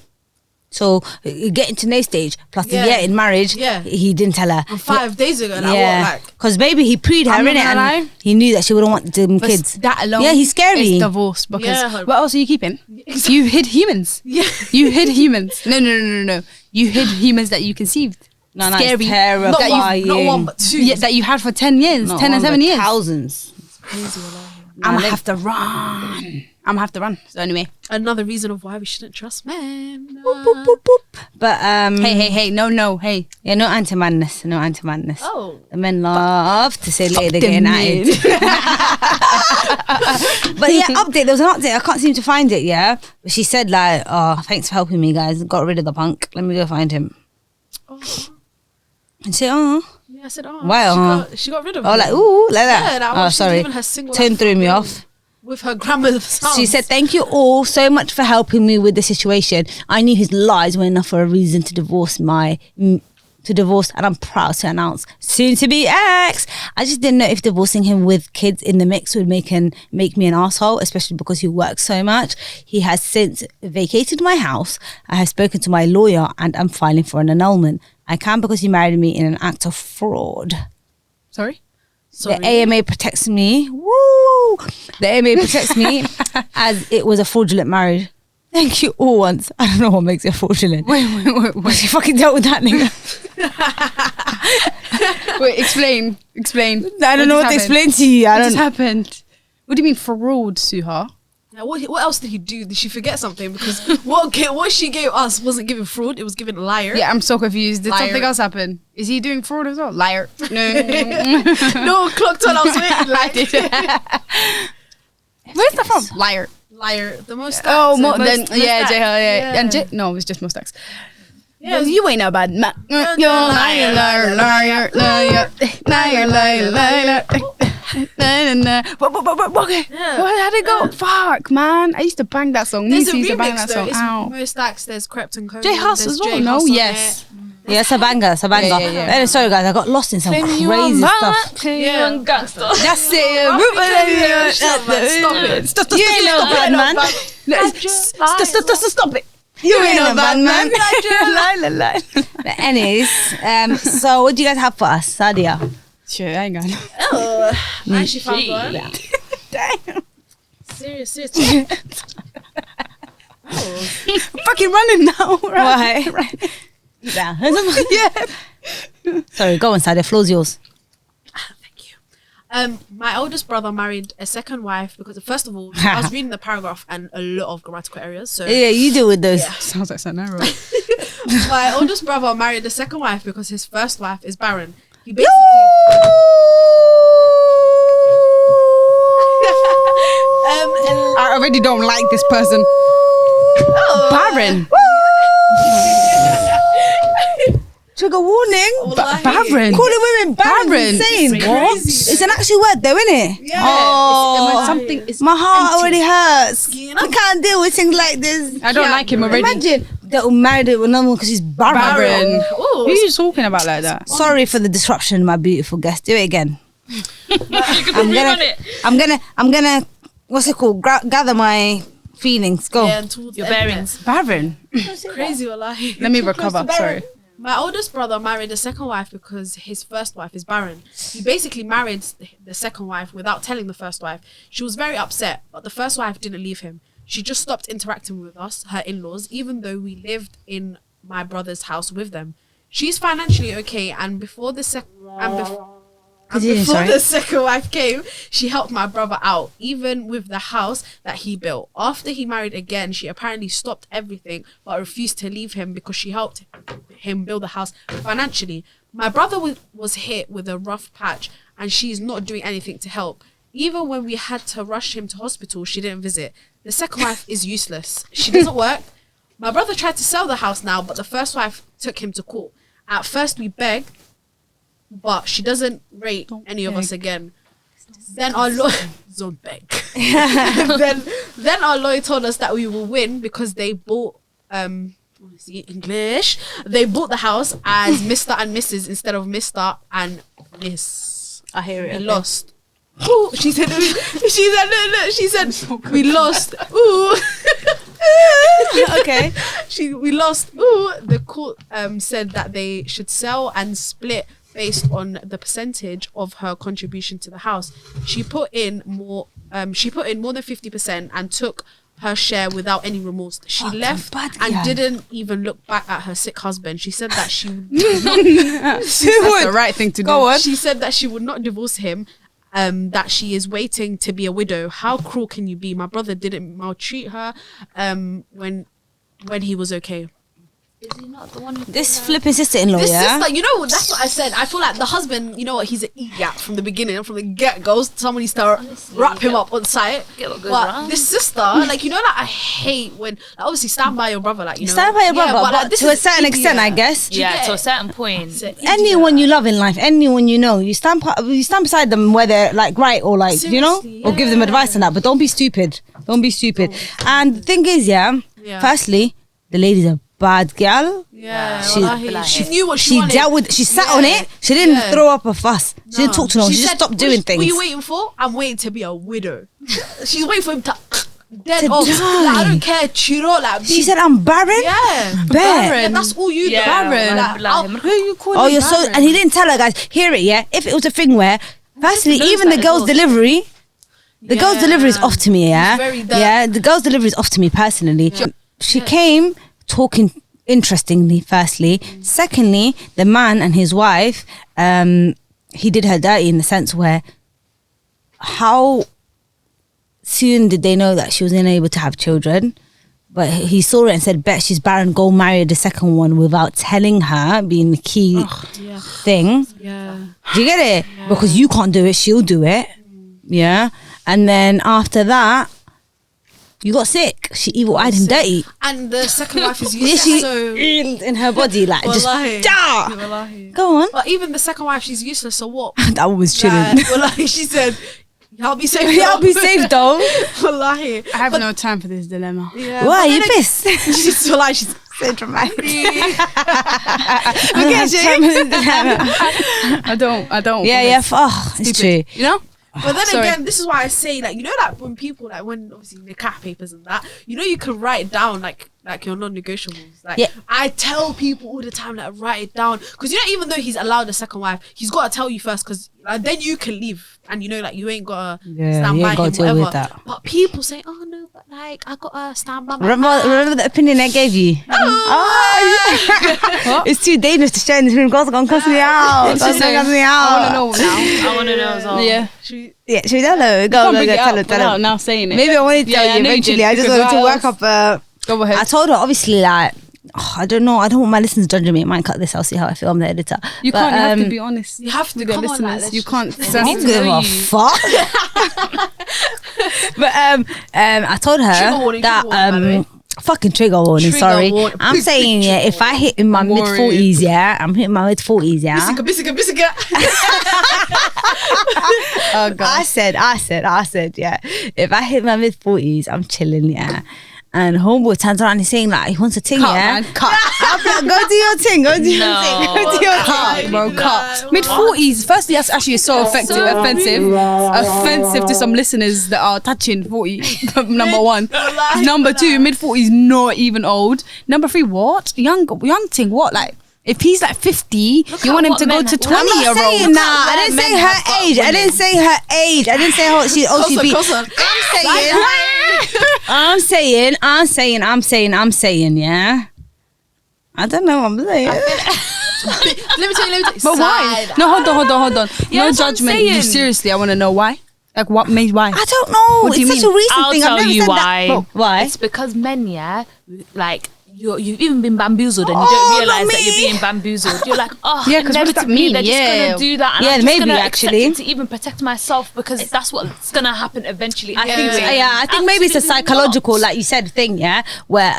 So getting to no stage, plus Yeah. a year in marriage, Yeah. he didn't tell her. 5 days ago. Like, Yeah, what, like because maybe he preed her I'm in not it, gonna lie. and he knew that she wouldn't want them But kids. that alone, Yeah, he's scary. Is divorce because Yeah. what else are you keeping? You hid humans. Yeah. You hid humans. No. You hid humans that you conceived. No, Scary. it's terrifying. not one but two. Yeah, that you had for 10 years, Not 10 and one, 7 but years. thousands. Crazy, wallahi. I'm gonna have to run. I'm gonna have to run. So anyway, Another reason of why we shouldn't trust men. Boop, boop, boop, boop. But hey, no, hey. yeah, no anti-madness, no anti-madness. Oh. The men love to say later they're them getting at it. But yeah, update. There was an update. I can't seem to find it. Yeah, but she said like, "Oh, thanks for helping me, guys. Got rid of the punk. Let me go find him." Oh. And she said, "Oh, Yeah, I said, oh. Wow. She got rid of oh, him. like ooh, like that." Yeah, that Oh, one, she's sorry. living her single Tone life threw me for off. with her grandmother's sons. She said, "Thank you all so much for helping me with the situation. I knew his lies were enough for a reason to divorce and I'm proud to announce soon to be ex. I just didn't know if divorcing him with kids in the mix would make me an asshole, especially because he works so much. He has since vacated my house. I have spoken to my lawyer and I'm filing for an annulment. I can because he married me in an act of fraud. Sorry. The AMA protects me. Woo! The AMA protects me as it was a fraudulent marriage. Thank you all once. I don't know what makes it fraudulent. Wait. She fucking dealt with that nigga. Wait, explain. I don't know what to explain to you. What just happened? What do you mean fraud, Suhaar? Now, what else did he do? Did she forget something? Because what she gave us wasn't giving fraud. It was giving liar. Yeah, I'm so confused. Did Liar. something else happen? Is he doing fraud as well? Liar. No. No, clocked on. I was waiting. Like, Where's that from? Liar. liar. The most. Oh, stacks, then yeah, stacks. yeah. And no, it was just Mustax. Yeah. You ain't no bad man. You're liar. Okay. How'd it go? Fuck, man. I used to bang that song. There's a used to bang remix that though. song. It's Ow. Mo Stacks, there's Crept and Cody. J Hus there's as well. J No, Hus on yes. Yeah, it's a banger. It's a banger. Yeah. Sorry, guys. I got lost in some crazy stuff. Yeah. Gangster. That's it. Stop it. You ain't no bad man. Stop it. You ain't no bad man. But anyways, so what do you guys have for us, Sadia? Sure, I ain't going. Oh, I actually found one. Damn. Serious. I'm fucking running now. Why? Yeah. Sorry, go on, Sadia. Floor's yours. Thank you. My oldest brother married a second wife because, first of all, I was reading the paragraph and a lot of grammatical errors. So Yeah, you deal with those. Sounds like Sonaro. my oldest brother married a second wife because his first wife is barren. He basically I already don't like this person. Barren. Trigger warning. Barren. Calling women barren. Insane. It's What? crazy. It's an actual word though, isn't it? Yeah. Oh, Something is my heart empty. already hurts. You know? I can't deal with things like this. I don't like him already. Imagine that married with another one because he's barren. Barren. Ooh. Who are you talking about like that? Sorry for the disruption, my beautiful guest. Do it again. I'm gonna. What's it called? Gather my feelings. Go. Yeah, and towards Your the end bearings. Barren. there. Crazy, wallahi. Let me recover. Sorry. My oldest brother married a second wife because his first wife is barren. He basically married the second wife without telling the first wife. She was very upset, but the first wife didn't leave him. She just stopped interacting with us, her in-laws, even though we lived in my brother's house with them. She's financially okay, and before the second wife came, she helped my brother out, even with the house that he built. After he married again, she apparently stopped everything but refused to leave him because she helped him build the house financially. My brother was hit with a rough patch and she's not doing anything to help. Even when we had to rush him to hospital, she didn't visit. The second wife is useless. She doesn't work. My brother tried to sell the house now, but the first wife took him to court. At first we begged, but she doesn't rate any of us again. Then our lawyer don't beg. then our lawyer told us that we will win because they bought English. They bought the house as Mr. and Mrs. instead of Mr. and Miss. I hear it. We lost. Ooh, she said no. She said we lost. Ooh. Okay. We lost. Ooh, the court said that they should sell and split based on the percentage of her contribution to the house. She put in more than 50% and took her share without any remorse. She left and didn't even look back at her sick husband. She said that she would That's the right thing to do. Go on. She said that she would not divorce him. That she is waiting to be a widow. How cruel can you be? My brother didn't maltreat her when he was okay. Is he not the one who This flipping sister-in-law, This yeah? sister, you know, that's what I said. I feel like the husband, you know what, he's an idiot from the beginning, from the get-go. Someone needs to wrap him up on site. Get what goes But wrong. this sister, like, you know, like, I hate when, like, obviously, stand by your brother, like, you know. Stand by your brother, like, but this to a is certain extent, I idiot. guess. you Yeah, get to it? a certain point. It's an Anyone idiot. you love in life, anyone you know, you stand beside them whether like right or like, you know, Seriously, or give them yeah. advice on that. But don't be stupid. Don't be stupid. And the thing is, yeah. Firstly, the lady's a bad girl. Yeah, She- wallahi, she knew what she She wanted. dealt with. She sat on it. She didn't Yeah. throw up a fuss. She didn't talk to no one. She just said, stopped doing things. What are you waiting for? I'm waiting to be a widow. She's waiting for him to dead To off. die. Like, I don't care, chiro. Like, She said, "I'm barren." yeah. Bet. Yeah, that's all you do. Yeah, Barren. like, I'll- Who are you calling? Oh, you're so. Barren? And he didn't tell her, guys. Hear it, yeah. If it was a thing where, firstly, knows even that the as girl's well. delivery. The girl's delivery is off to me, yeah. It's very dark. Yeah, the girl's delivery is off to me personally. She came talking interestingly, firstly. Secondly, the man and his wife, he did her dirty in the sense where how soon did they know that she was unable to have children? But he saw it and said, bet she's barren, go marry the second one without telling her, being the key Yeah. thing. Yeah. Do you get it? Because you can't do it, she'll do it. Yeah. And then after that, You got sick. She evil-eyed him dirty. And the second wife is useless. So in her body, like just Wallahi. go on. But even the second wife, she's useless. So what? That one was chilling. Wallahi, she said, "I'll be safe. I'll be safe though." Wallahi. I have no time for this dilemma. Yeah, Why are you pissed? She's she's So dramatic. I don't. Yeah. It's true. You know? But then Sorry. again, this is why I say, like, you know, like when people, like, when obviously nikah papers and that, you know, you can write it down like your non-negotiables. Like, I tell people all the time, like, write it down, because you know, even though he's allowed a second wife, he's got to tell you first, because then you can leave, and you know, like, you ain't got to stand by him, whatever. But people say, oh no, but like, I got to stand by my man. Remember the opinion I gave you? It's too dangerous to share in this room. Girls are gonna cuss me out. I want to know now. I want to know as well. Yeah. Should we tell her? Go, tell her. Now saying it. Maybe I wanted to tell you eventually. I just wanted to work up Go ahead. I told her, obviously, like, I don't know. I don't want my listeners judging me. I might cut this. I'll see how I feel. I'm the editor. You can't have to be honest. You have to with your come on, listeners. like, You can't. I don't give a fuck. But I told her Trigger warning, that by the way. fucking trigger warning. Trigger Sorry, warning. I'm Big saying trigger if I hit in my I'm worried. mid-40s, I'm hitting my mid-40s, Bissica. Oh God. I said, if I hit my mid-40s, I'm chilling, And homeboy turns around and he's saying like he wants a ting, Cut, man, cut. I'm like, go do your thing, go do your thing, go do your thing. Bro, cut. Mid-40s. Firstly, that's actually so offensive to some listeners that are touching 40. Number one. Number two, mid-40s, not even old. Number three, what? Young thing, what? Like, if he's like 50, you want him to go to 20 I'm not year saying old. that. I didn't say her age. I didn't say her age. I didn't say how she be. Kosar. I'm saying, yeah. I don't know what I'm saying. Let me tell you. But why? No, hold on. Yeah, No that's what I'm judgment. saying. Seriously, I want to know why. Like, what made why? I don't know. What do It's you such mean? a recent I'll thing. tell I've never you said why. that. Why? It's because men, like you've even been bamboozled and you don't realize that you're being bamboozled. You're like, oh, Yeah, 'cause what does that inevitably mean? they're just gonna do that, and Yeah, I'm just maybe, gonna actually. accept it to even protect myself because that's what's gonna happen eventually. I think anyway. I think maybe it's a Absolutely psychological, not. like you said, thing, where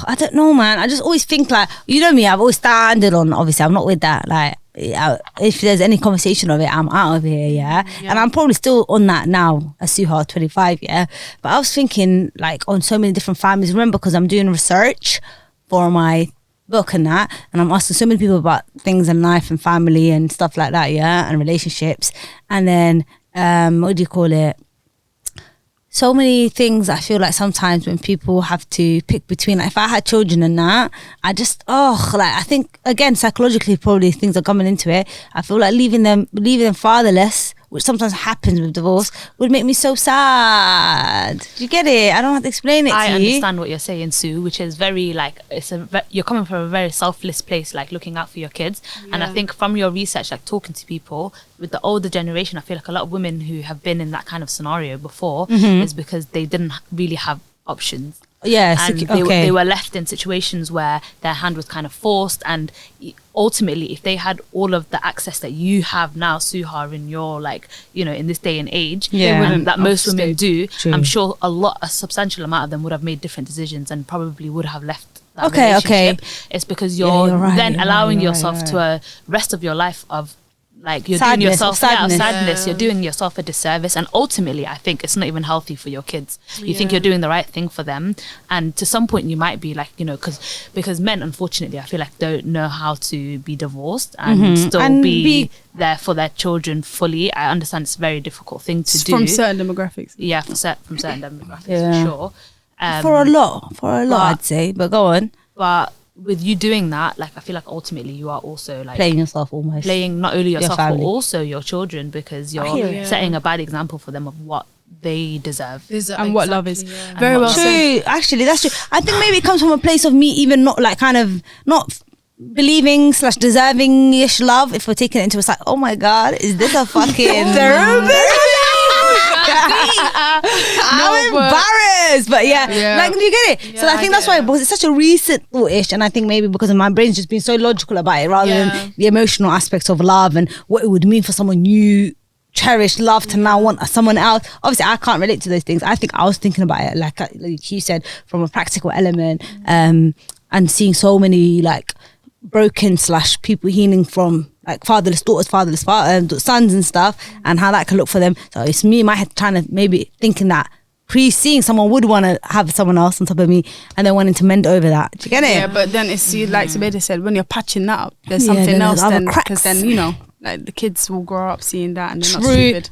I don't know, man. I just always think like, you know me, I've always standed on, obviously I'm not with that, like if there's any conversation of it, I'm out of here, and I'm probably still on that now as Suhaar 25, but I was thinking like on so many different families, remember, because I'm doing research for my book and that, and I'm asking so many people about things in life and family and stuff like that, and relationships, and then what do you call it, so many things. I feel like sometimes when people have to pick between, like if I had children and that, I just I think again psychologically probably things are coming into it. I feel like leaving them fatherless, which sometimes happens with divorce, would make me so sad. Do you get it? I don't have to explain it to you. I understand what you're saying, Sue, which is very like you're coming from a very selfless place, like looking out for your kids. And I think from your research, like talking to people with the older generation, I feel like a lot of women who have been in that kind of scenario before is because they didn't really have options. And they were left in situations where their hand was kind of forced, and ultimately if they had all of the access that you have now, Suhaar, in your in this day and age, and that most women do, I'm sure a substantial amount of them would have made different decisions and probably would have left that relationship. It's because you're then allowing yourself to a rest of your life of like you're doing yourself sadness. You're doing yourself a disservice, and ultimately I think it's not even healthy for your kids. You think you're doing the right thing for them, and to some point you might be like, because men, unfortunately, I feel like don't know how to be divorced and still be there for their children fully. I understand it's a very difficult thing to do from certain demographics. From certain demographics, for sure. For a lot, I'd say, but go on. But with you doing that, like I feel like ultimately you are also like playing yourself almost. Playing not only yourself your but also your children, because you're setting a bad example for them of what they deserve and what love is. Yeah. Very well True, said. actually, that's true. I think maybe it comes from a place of me even not like kind of not believing / deserving-ish love. If we're taking it into, it's like, oh my God, is this a fucking I'm embarrassed, but like, do you get it? So I think that's why, because it's such a recent thought-ish, and I think maybe because of my brain's just been so logical about it rather than the emotional aspects of love and what it would mean for someone you cherished love to now want someone else. Obviously I can't relate to those things. I think I was thinking about it like you said, from a practical element, and seeing so many like broken / people healing from like fatherless daughters, sons and stuff, and how that can look for them. So it's me in my head trying to maybe thinking that seeing someone would want to have someone else on top of me, and then wanting to mend over that. Do you get it? Yeah, but then it's like Subeida said, when you're patching that up, there's something else then, because then, you know, like the kids will grow up seeing that and they're not stupid.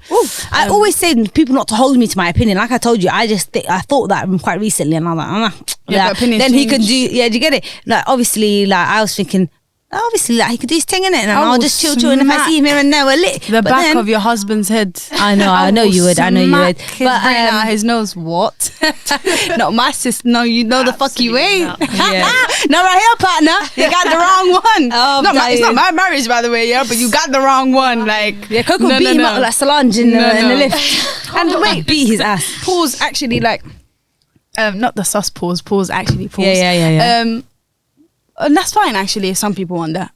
I always say to people not to hold me to my opinion. Like I told you, I thought that quite recently, and I was like, but opinions then change. he can do. Yeah, do you get it? Like obviously, like I was thinking, obviously, like he could do his thing in it, and I'll just chill. And if I see him here and there, we're lit. The back of your husband's head. I know you would. I know you would. His brain out his nose. What? Not my sister. No, you know the fuck you ain't. Yeah. No, right here, partner. You got the wrong one. It's not my marriage, by the way, yeah. But you got the wrong one. Like, yeah, Coco beat him up like Solange in the lift. And wait, beat his ass. Pause. Actually, like, not the sus pause. Pause. Actually, pause. Yeah. And that's fine, actually, if some people want that.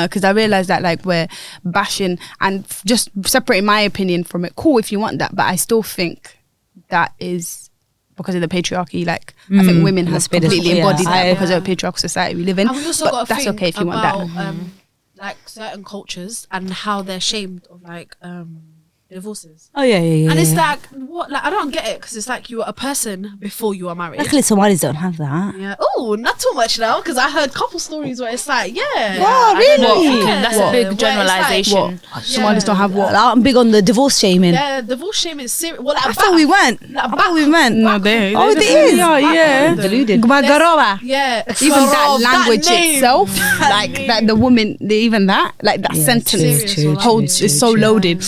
Because I realised that like we're bashing and just separating my opinion from it. Cool if you want that, but I still think that is because of the patriarchy. Like I think women have completely embodied that because of the patriarchal society we live in. And we also but got that's okay if you want that. Like certain cultures and how they're shamed of like divorces. Oh yeah. And it's like, what? Like I don't get it, because it's like you were a person before you are married. Luckily Somalis don't have that. Yeah. Oh, not too much now, because I heard couple stories where it's like, Wow, really? That's a big generalization. Somalis don't have what? I'm big on the divorce shaming. Yeah, divorce shame is serious. Well, I thought we weren't. No, they Oh, they is. yeah. Deluded. Yeah. Even that language name. itself, like that the woman, even that, like that sentence holds is so loaded.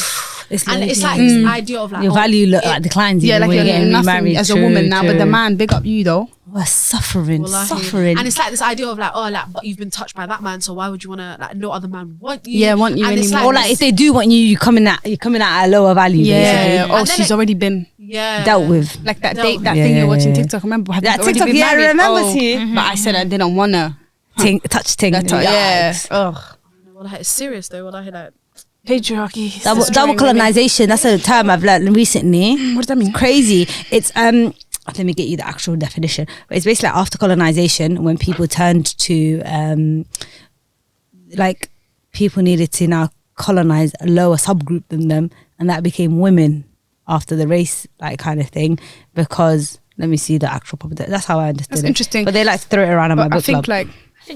And it's like this idea of like your value declines. Yeah, like you're getting nothing married as a woman now, but the man, big up you though. We're suffering. And it's like this idea of like, but you've been touched by that man, so why would you want to, like, no other man want you? Yeah, want you and anymore. like, or like if they do want you, you're coming at a lower value. Yeah. basically. Oh, she's already been dealt with. like that date, that thing you're watching TikTok. Remember? Have That you already TikTok, been yeah, I married? remember too. But I said I didn't wanna Touch ting. Yeah. Ugh. Well, like, it's serious though. Well, I hear that. Patriarchy. Double colonization. That's a term I've learned recently. What does that mean? Crazy. It's let me get you the actual definition. But it's basically like after colonization, when people turned to like people needed to now colonize a lower subgroup than them, and that became women after the race like kind of thing. Because let me see the actual proper. That's how I understood That's it. interesting. But they like to throw it around in my But book I think club. like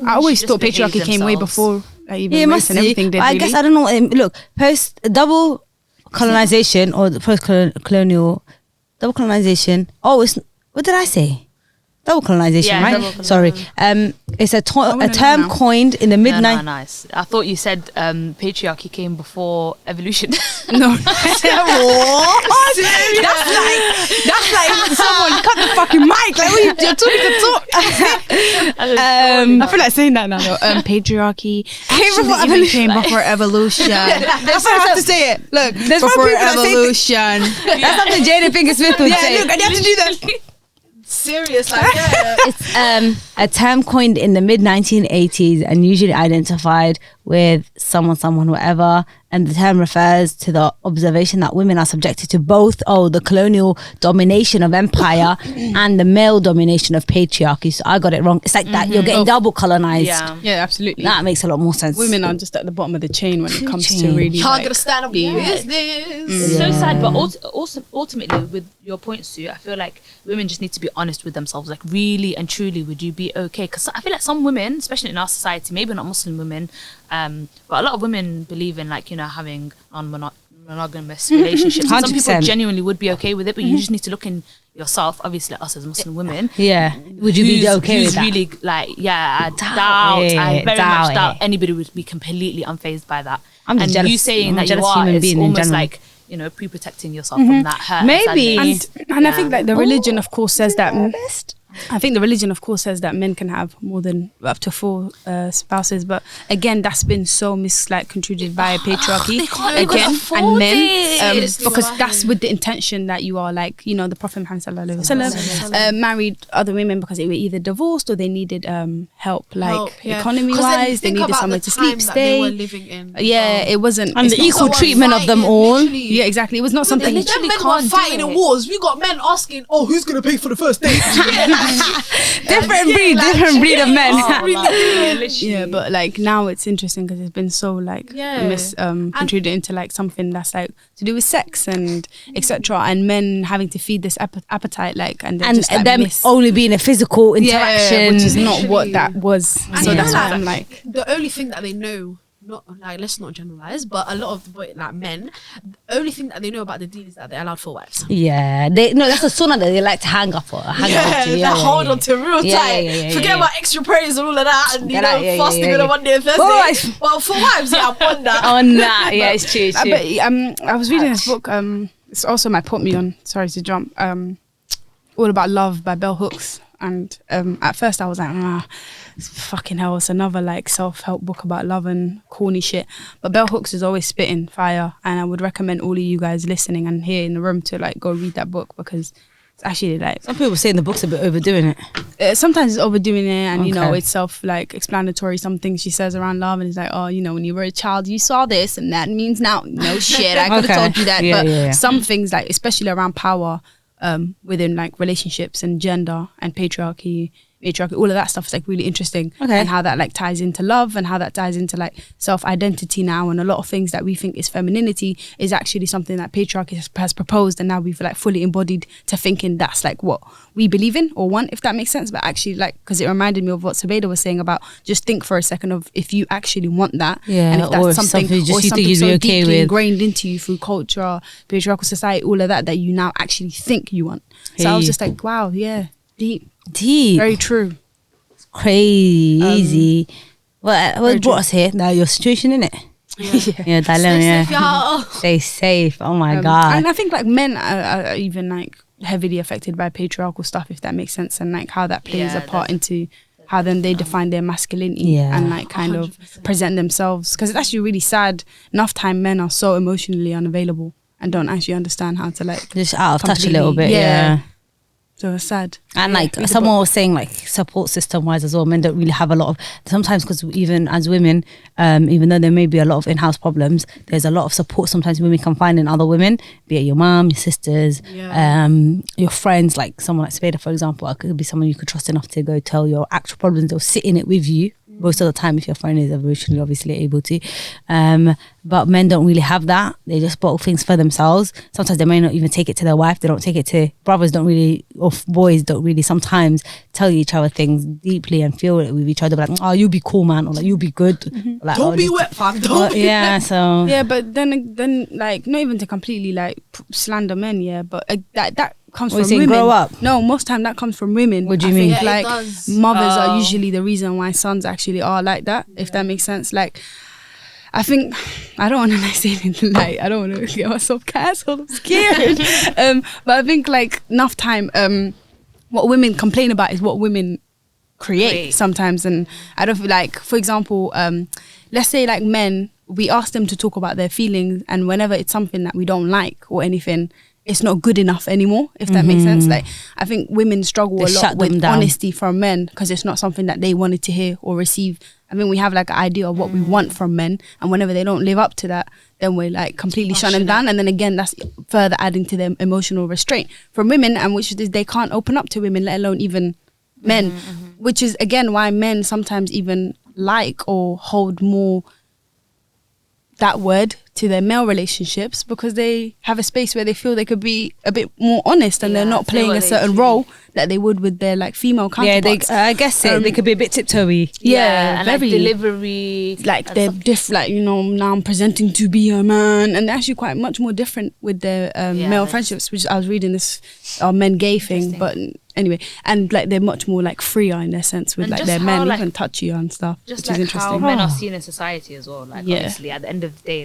I always thought patriarchy came way before like, even it race must and be. everything did. I guess I don't know what look, post double colonization or the post colonial double colonization. Oh, it's what did I say? Double colonization, right? Sorry. It's a term coined in the mid 90s. Nice. I thought you said patriarchy came before evolution. No. That's like someone cut the fucking mic. Like you're talking to talk. I feel like saying that now though. Patriarchy came before evolution. That's how I have to say it. Look, There's before more people that say evolution. That's something Jada Pinkett Smith would say. Look, I have to do that. Serious, like It's a term coined in the mid 1980s and usually identified with someone, whatever. And the term refers to the observation that women are subjected to both the colonial domination of empire and the male domination of patriarchy. So I got it wrong. It's like that you're getting double colonized. Yeah, absolutely. That makes a lot more sense. Women are just at the bottom of the chain when it comes to really can't like, get a stand up business. It's so sad, but also ultimately with your point, Sue, I feel like women just need to be honest with themselves. Like, really and truly, would you be okay? Because I feel like some women, especially in our society, maybe not Muslim women, but a lot of women believe in, like, you know, having non-monogamous relationships. And some people genuinely would be okay with it, but you just need to look in yourself. Obviously, us as Muslim women. Yeah. Would you be okay with that? Really, like, I very much doubt anybody would be completely unfazed by that. I'm just jealous. You saying that you jealous are, human it's being in almost general. like, you know, pre-protecting yourself from that hurt. Maybe. And and I think like the religion of course says that I think the religion, of course, says that men can have more than up to 4 spouses, but again, that's been so construed by patriarchy again and men, because that's with the intention that you are like, you know, the Prophet Muhammad sallallahu alaihi wasallam married other women because they were either divorced or they needed help, economy-wise. They needed somewhere to sleep, stay. They were living in. It wasn't. And the equal treatment of them all. Yeah, exactly. It was not something. Them men were fighting in wars. We got men asking, "Oh, who's gonna pay for the first date?" different breed of men. Yeah, but now it's interesting because it's been so contributed into something that's to do with sex and etc. And men having to feed this appetite and them only being a physical interaction, which is not what that was. And so that's why I'm the only thing that they know. Not let's not generalize, but a lot of the men, the only thing that they know about the deal is that they're allowed 4 wives. Yeah, that's a sunnah that they like to hang up or hold on to real tight. Forget about extra prayers and all of that, and fasting on a Monday and Thursday. Well, 4 wives, I'm on that. On that, yeah, it's true. But I was reading this book. It's also my put me on. Sorry to jump. All About Love by Bell Hooks. And at first I was like, fucking hell, it's another self-help book about love and corny shit. But Bell Hooks is always spitting fire, and I would recommend all of you guys listening and here in the room to go read that book, because it's actually some people saying the book's a bit overdoing it. Sometimes it's overdoing it, and you know, it's explanatory. Some things she says around love, and it's when you were a child you saw this and that means now, no shit, I could have told you that. But some things especially around power, within relationships and gender and patriarchy, all of that stuff is really interesting. And how that ties into love, and how that ties into self-identity now, and a lot of things that we think is femininity is actually something that patriarchy has proposed, and now we've fully embodied to thinking that's what we believe in or want, if that makes sense. But actually because it reminded me of what Subeida was saying about just think for a second of if you actually want that, and if that's something so deeply ingrained into you through culture, patriarchal society, all of that you now actually think you want. So I was just wow, yeah, deep, very true, crazy. What brought us here? Now your situation, innit? Yeah, dilemma. Stay safe. Oh my god. And I think men are even heavily affected by patriarchal stuff, if that makes sense, and how that plays a part into how then they define their masculinity and kind 100%. Of present themselves. Because it's actually really sad. Enough time men are so emotionally unavailable and don't actually understand how to just out of touch a little bit. Yeah. So it's sad. And someone was saying support system wise as well, men don't really have a lot of, sometimes, because even as women, even though there may be a lot of in-house problems, there's a lot of support sometimes women can find in other women, be it your mom, your sisters, your friends, someone like Subeida, for example. It could be someone you could trust enough to go tell your actual problems. They'll sit in it with you most of the time, if your friend is emotionally obviously able to. But men don't really have that. They just bottle things for themselves. Sometimes they may not even take it to their wife. They don't take it to brothers, don't really, or boys don't really sometimes tell each other things deeply and feel it with each other. But oh, you be cool, man, or you be good. Don't be wet, fam. Don't be wet. So yeah, but then not even to completely slander men, but that comes from women. Grow up. No, most time that comes from women. What do you mean? Mothers are usually the reason why sons actually are like that, if that makes sense. I think, I don't want to say anything I don't want to get myself cancelled, I'm scared. But I think enough time, what women complain about is what women create sometimes. And I don't feel for example, let's say men, we ask them to talk about their feelings, and whenever it's something that we don't like or anything, it's not good enough anymore, if that makes sense. I think women struggle a lot with honesty from men because it's not something that they wanted to hear or receive. I mean, we have an idea of what we want from men, and whenever they don't live up to that, then we're completely shut them down. And then again, that's further adding to their emotional restraint from women, and which is they can't open up to women, let alone even men, which is again why men sometimes even or hold more that word to their male relationships, because they have a space where they feel they could be a bit more honest, and they're not playing a certain role that they would with their female counterparts. I guess they could be a bit tiptoey. And very delivery, they're different. Now I'm presenting to be a man, and they're actually quite much more different with their male friendships. Which I was reading this men gay thing, but anyway, and they're much more freer in their sense with their men, even touch you and stuff, just which is interesting. How men are seen in society as well. Obviously, at the end of the day,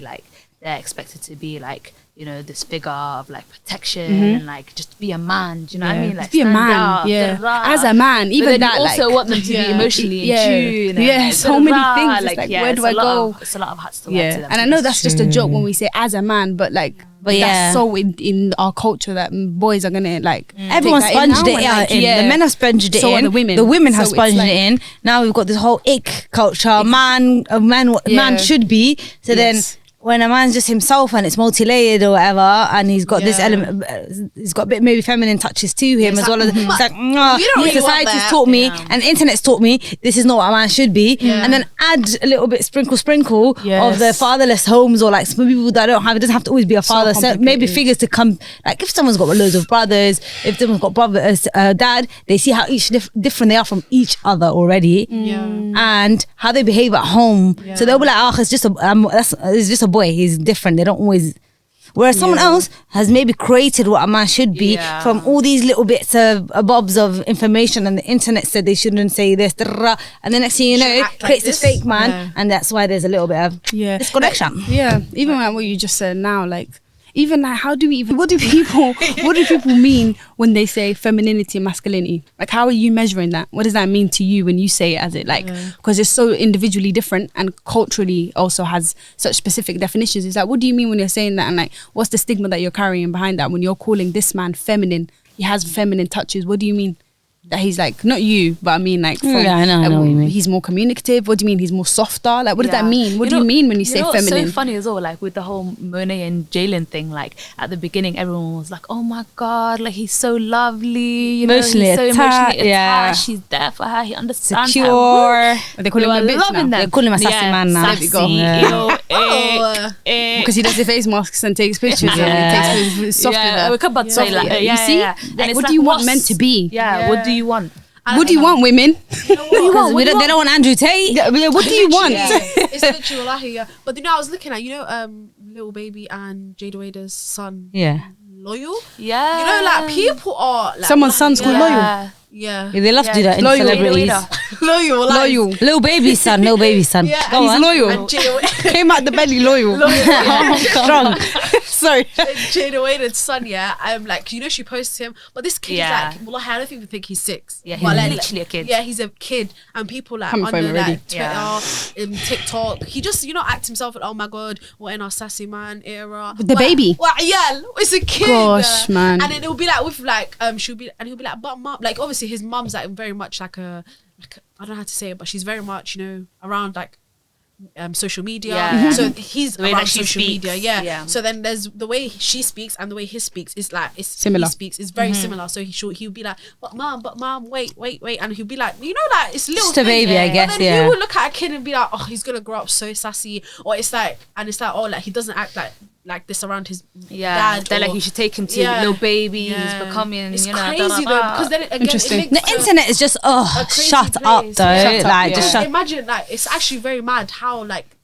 they're expected to be like, you know, this figure of like protection and like just be a man. Do you know what I mean? Like just be a stand man. up, As a man, even but then that. you also like, want them to be emotionally in tune. And like, so many things. It's like, where do I go? It's a lot of hats to wear to them. And I know that's just a joke when we say as a man, but like, that's so in our culture that boys are gonna like. Everyone sponged it out in. The men have sponged it so in. Are the women. The women have So sponged it's like, it in. Now we've got this whole ick culture. Man should be. So then when a man's just himself and it's multi-layered or whatever, and he's got this element, he's got a bit maybe feminine touches to him as well as it's like, society's taught me and internet's taught me this is not what a man should be, and then add a little bit sprinkle of the fatherless homes or like some people that don't have, it doesn't have to always be a father, so maybe figures to come, like if someone's got loads of brothers, if someone's got brothers, dad, they see how each different they are from each other already, and how they behave at home, so they'll be like, oh, it's just a boy, he's different. They don't always, whereas someone else has maybe created what a man should be from all these little bits of bobs of information, and the internet said they shouldn't say this, and the next thing you know, creates this fake man, and that's why there's a little bit of disconnection. Even like what you just said now, like even like how do we even what do people mean when they say femininity and masculinity? Like how are you measuring that? What does that mean to you when you say it as it, like, because it's so individually different and culturally also has such specific definitions? Is that, what do you mean when you're saying that, and like what's the stigma that you're carrying behind that when you're calling this man feminine, he has feminine touches? What do you mean that he's like, not you, but I mean like from, I know what you mean. He's more communicative? What do you mean he's more softer? Like what does that mean? What do you mean when you say feminine? It's so funny as well, like with the whole Monet and Jalen thing, like at the beginning everyone was like, oh my god, like he's so lovely, you know, he's so emotionally attached, he's there for her, he understands secure. They call him a bitch now. They call him a sassy man now. Because he does the face masks and takes pictures and takes his soft we could but say like, you see, like, what do you want men to be? What do you want? What do you want, women? What do you want? They don't want Andrew Tate. What do you want? It's literally wallahi, But you know, I was looking at, you know, Lil Baby and Jada Wader's son. Loyal. Yeah. You know, like people are like, someone's son's called Loyal. They love to do that in celebrities. Loyal. Little baby son. Go he's on. loyal. Came out the belly loyal. Strong. Sorry. Jada Wader's son, like, you know, she posts him, but this kid is like, well, I don't even think he's 6. Yeah, he's literally a kid. Yeah, he's a kid, and people like under like Twitter, TikTok, he just, you know, acts himself like, oh my god, we're in our sassy man era. The baby. Well, yeah, it's a kid. Gosh, man. And then it'll be like with like he'll be like, but mom, like obviously his mum's like very much like I don't know how to say it, but she's very much, you know, around like social media, so he's around social media, so then there's the way she speaks and the way he speaks is like, it's similar, he speaks is very similar, so he'll be like, but mom, wait, and he'll be like, you know, like it's little just a baby, I guess, and then he would look at a kid and be like, oh, he's gonna grow up so sassy, or it's like, oh, like he doesn't act like this around his dad, they're like, you should take him to Lil Baby, he's becoming, it's you know, crazy though, because then again, the internet is just shut up though, like just imagine, like it's actually very mad how like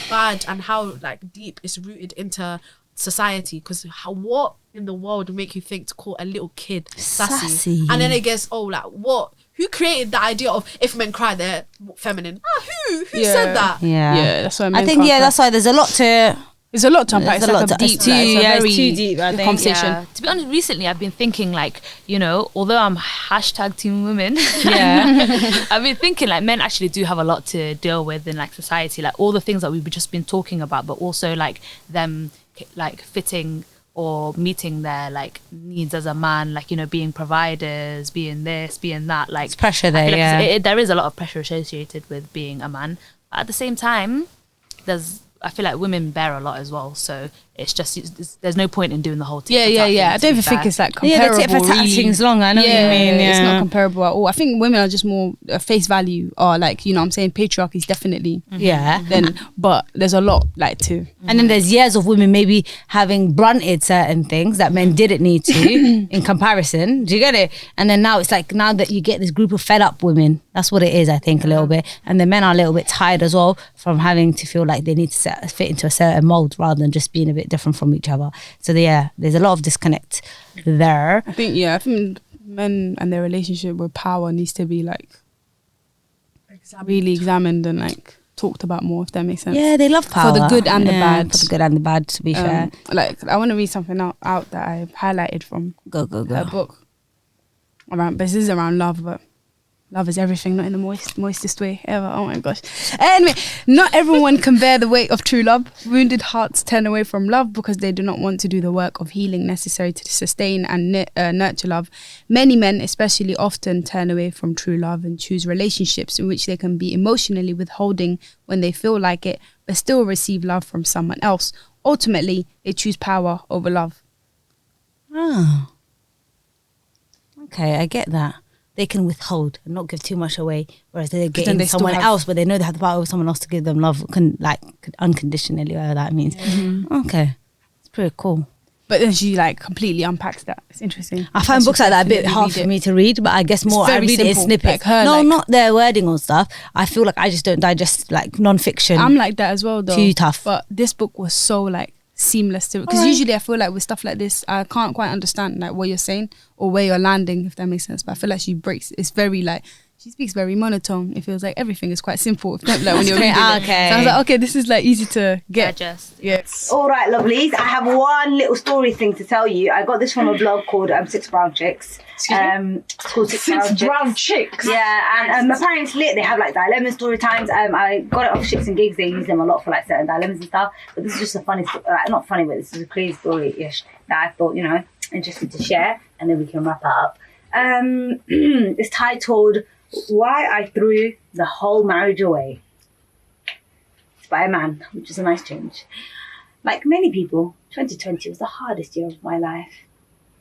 bad and how like deep it's rooted into society, because what in the world would make you think to call a little kid sassy? And then it gets, who created the idea of if men cry they're feminine? Who said that? That's what I think that's why there's a lot to It's a lot to unpack. It's like a deep, it's too deep, I think. Conversation. Yeah. To be honest, recently I've been thinking, like, you know, although I'm hashtag team women, I've been thinking like men actually do have a lot to deal with in like society, like all the things that we've just been talking about, but also like them like fitting or meeting their like needs as a man, like, you know, being providers, being this, being that. Like, it's pressure there, there is a lot of pressure associated with being a man. But at the same time, I feel like women bear a lot as well, so it's just there's no point in doing the whole tit for tat thing, I don't even think it's like comparable. The tit for tat thing's long. I know what you mean. It's not comparable at all. I think women are just more face value, or like, you know what I'm saying, patriarchy is definitely but there's a lot like too. And then there's years of women maybe having blunted certain things that men didn't need to in comparison. Do you get it? And then now it's like, now that you get this group of fed up women, that's what it is, I think, a little bit. And the men are a little bit tired as well from having to feel like they need to fit into a certain mold rather than just being a bit different from each other. So there's a lot of disconnect there. I think men and their relationship with power needs to be like really examined and like talked about more, if that makes sense. Yeah, they love power. For the good and the bad. For the good and the bad, to be fair. Like, I want to read something out that I highlighted from Go. her book. But this is around love, but love is everything, not in the moistest way ever. Oh my gosh. Anyway, not everyone can bear the weight of true love. Wounded hearts turn away from love because they do not want to do the work of healing necessary to sustain and nurture love. Many men, especially, often turn away from true love and choose relationships in which they can be emotionally withholding when they feel like it, but still receive love from someone else. Ultimately, they choose power over love. Oh. Okay, I get that. They can withhold and not give too much away, whereas they're getting someone else, but they know they have the power over someone else to give them love, unconditionally, whatever that means. Okay, it's pretty cool. But then she like completely unpacks that. It's interesting. I find books like that a bit hard for me to read, but I guess more I read it in snippets. Not their wording or stuff. I feel like I just don't digest like non-fiction. I'm like that as well, though. Too tough. But this book was so like seamless to, because usually I feel like with stuff like this I can't quite understand like what you're saying or where you're landing, if that makes sense, but I feel like she breaks, it's very like, she speaks very monotone. It feels like everything is quite simple, if not, like when you're reading it. So I was like, okay, this is like easy to get. Digest. Yes. All right, lovelies. I have one little story thing to tell you. I got this from a blog called Six Brown Chicks. It's called Six Brown Chicks. Yeah, and apparently it's lit. They have like dilemma story times. I got it off shockingggg. They use them a lot for like certain dilemmas and stuff. But this is just a funny, not funny, but this is a crazy story-ish that I thought, interested to share, and then we can wrap it up. It's titled "Why I Threw the Whole Marriage Away." It's by a man, which is a nice change. Like many people, 2020 was the hardest year of my life.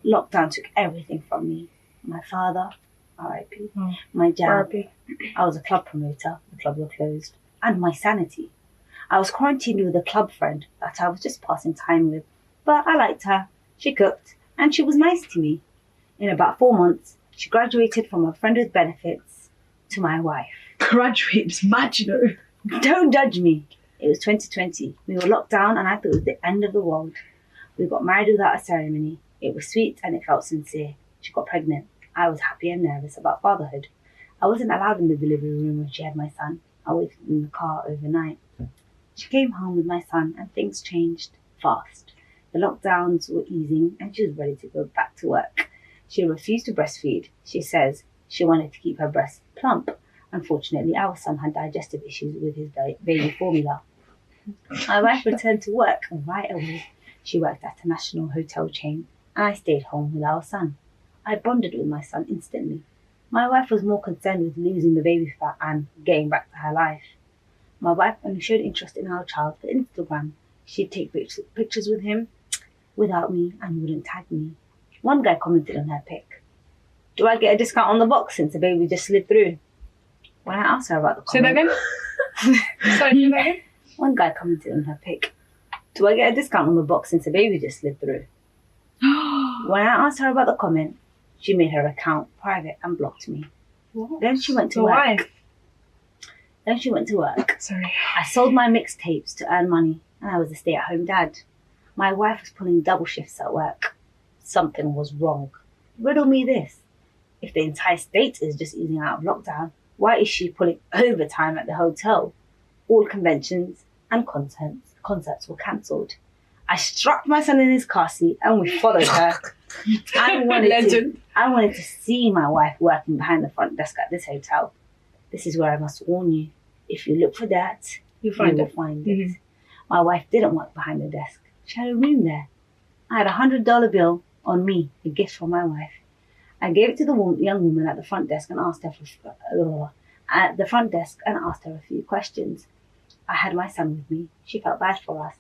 Lockdown took everything from me. My father, R.I.P. My job, I was a club promoter, the clubs were closed, and my sanity. I was quarantined with a club friend that I was just passing time with, but I liked her. She cooked, and she was nice to me. In about 4 months, she graduated from a friend with benefits to my wife. Graduates, imagine. Don't judge me. It was 2020. We were locked down and I thought it was the end of the world. We got married without a ceremony. It was sweet and it felt sincere. She got pregnant. I was happy and nervous about fatherhood. I wasn't allowed in the delivery room when she had my son. I waited in the car overnight. She came home with my son and things changed fast. The lockdowns were easing and she was ready to go back to work. She refused to breastfeed. She says she wanted to keep her breasts plump. Unfortunately, our son had digestive issues with his baby formula. My wife returned to work right away. She worked at a national hotel chain and I stayed home with our son. I bonded with my son instantly. My wife was more concerned with losing the baby fat and getting back to her life. My wife only showed interest in our child for Instagram. She'd take pictures with him without me and wouldn't tag me. One guy commented on her pic. "Do I get a discount on the box since the baby just slid through?" When I asked her about the comment... Say that again? Sorry, say that again? One guy commented on her pic. "Do I get a discount on the box since the baby just slid through?" When I asked her about the comment, she made her account private and blocked me. What? Then she went to work. Sorry. I sold my mixtapes to earn money and I was a stay-at-home dad. My wife was pulling double shifts at work. Something was wrong. Riddle me this. If the entire state is just easing out of lockdown, why is she pulling overtime at the hotel? All conventions and concerts were cancelled. I strapped my son in his car seat and we followed her. I wanted to see my wife working behind the front desk at this hotel. This is where I must warn you. If you look for that, you will find it. Mm-hmm. My wife didn't work behind the desk. She had a room there. I had a $100 bill on me, a gift from my wife. I gave it to the young woman at the front desk and asked her a few questions. I had my son with me. She felt bad for us.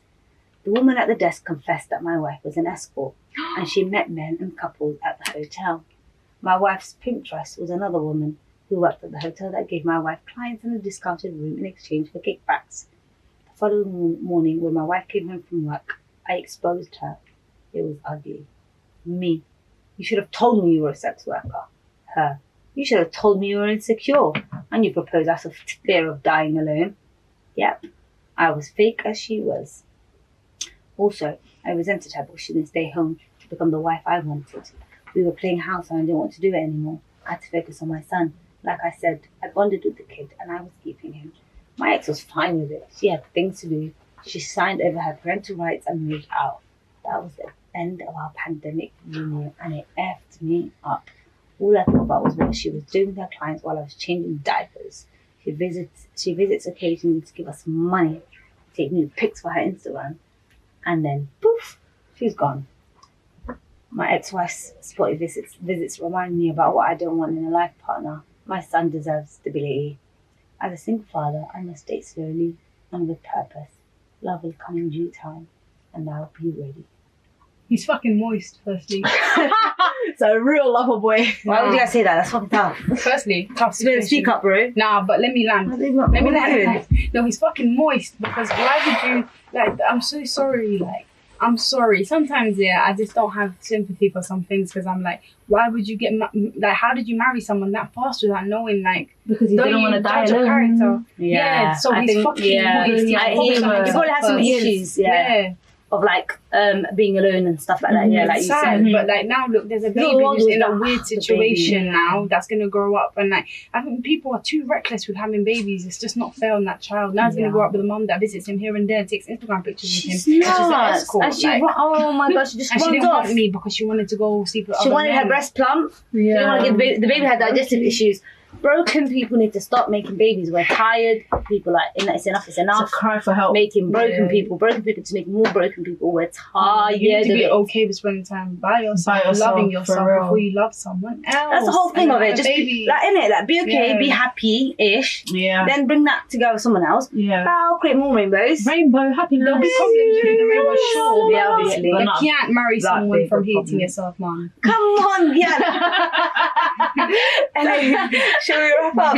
The woman at the desk confessed that my wife was an escort and she met men and couples at the hotel. My wife's pimp dress was another woman who worked at the hotel that gave my wife clients in a discounted room in exchange for kickbacks. The following morning, when my wife came home from work, I exposed her. It was ugly. Me. You should have told me you were a sex worker. Her. You should have told me you were insecure and you proposed out of fear of dying alone. Yep. I was fake as she was. Also, I resented her because she didn't stay home to become the wife I wanted. We were playing house and I didn't want to do it anymore. I had to focus on my son. Like I said, I bonded with the kid and I was keeping him. My ex was fine with it. She had things to do. She signed over her parental rights and moved out. That was the end of our pandemic union, and it effed me up. All I thought about was what she was doing with her clients while I was changing diapers. She visits occasionally to give us money, take new pics for her Instagram, and then poof, she's gone. My ex-wife's spotty visits remind me about what I don't want in a life partner. My son deserves stability. As a single father, I must date slowly and with purpose. Love will come in due time, and I'll be ready. He's fucking moist, firstly. So a real lover boy. Why would you guys say that? That's fucking tough. Firstly, tough situation. Speak up, bro. Nah, but let me land. Let me land. No, he's fucking moist because why would you, like, I'm so sorry, like, I'm sorry. Sometimes, yeah, I just don't have sympathy for some things because I'm like, why would you get, like, how did you marry someone that fast without knowing, like, because you didn't want to die alone. Character? Yeah, so I he's think, fucking moist. He probably has some issues, Yeah. of like being alone and stuff like that. Yeah, like you sad, said. but like now, look, there's a baby who's in a weird situation now that's gonna grow up, and like I think people are too reckless with having babies. It's just not fair on that child. Now he's gonna grow up with a mum that visits him here and there, takes Instagram pictures with him. She's She's an escort. And oh my god, she just and she runs didn't off. want me because she wanted to go sleep with She other wanted men. her breast plump. She didn't want to get the baby had digestive issues. Broken people need to stop making babies. We're tired. People like, it's enough. It's enough. It's a cry for help. Making broken people to make more broken people. We're tired. You need to of be it. okay with spending time by yourself, loving yourself before you love someone else. That's the whole thing of it. Just be, like, in it, like, be okay, be happy-ish. Yeah. Then bring that together with someone else. Yeah. I'll create more rainbows. Rainbow happiness. There'll be problems during the rainbow, sure. Yeah, obviously. You can't marry that someone big from of hating problem. yourself, man. Come on, yeah. Anyway, shall we wrap up?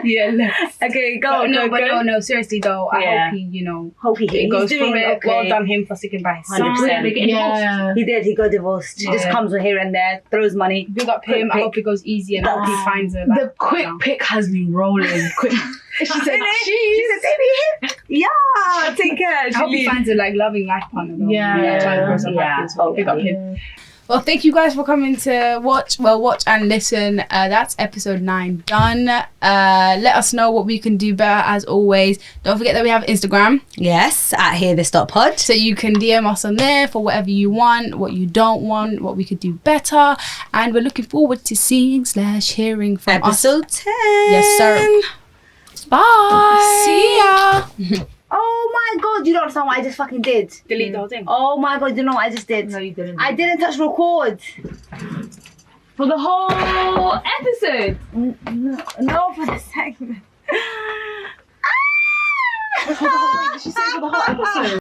Yeah, let's. Okay, go. No, seriously though, I hope he, Hope he goes doing through it. okay. Well done him for sticking by his 100%. side. Yeah. He did. He got divorced. He just Yeah. comes here and there, throws money. Big up him. I hope it goes easy and I hope he finds a The quick pick has been rolling. Quick. She said, She said, baby, yeah, take care. I hope he finds a loving life partner though. Yeah. Try and grow some Yeah. happy as well. Big up Yeah. him. Well, thank you guys for coming to watch and listen. That's episode 9 done. Let us know what we can do better as always. Don't forget that we have Instagram. Yes, at hearthis.pod. So you can DM us on there for whatever you want, what you don't want, what we could do better. And we're looking forward to seeing/hearing from us. Episode 10. Yes, sir. Bye. See ya. Oh my god, you don't understand what I just fucking did. Delete the whole thing. Oh my god, you know what I just did? No, you didn't. I didn't touch record. For the whole episode. No, for the segment. Did she say for the whole episode?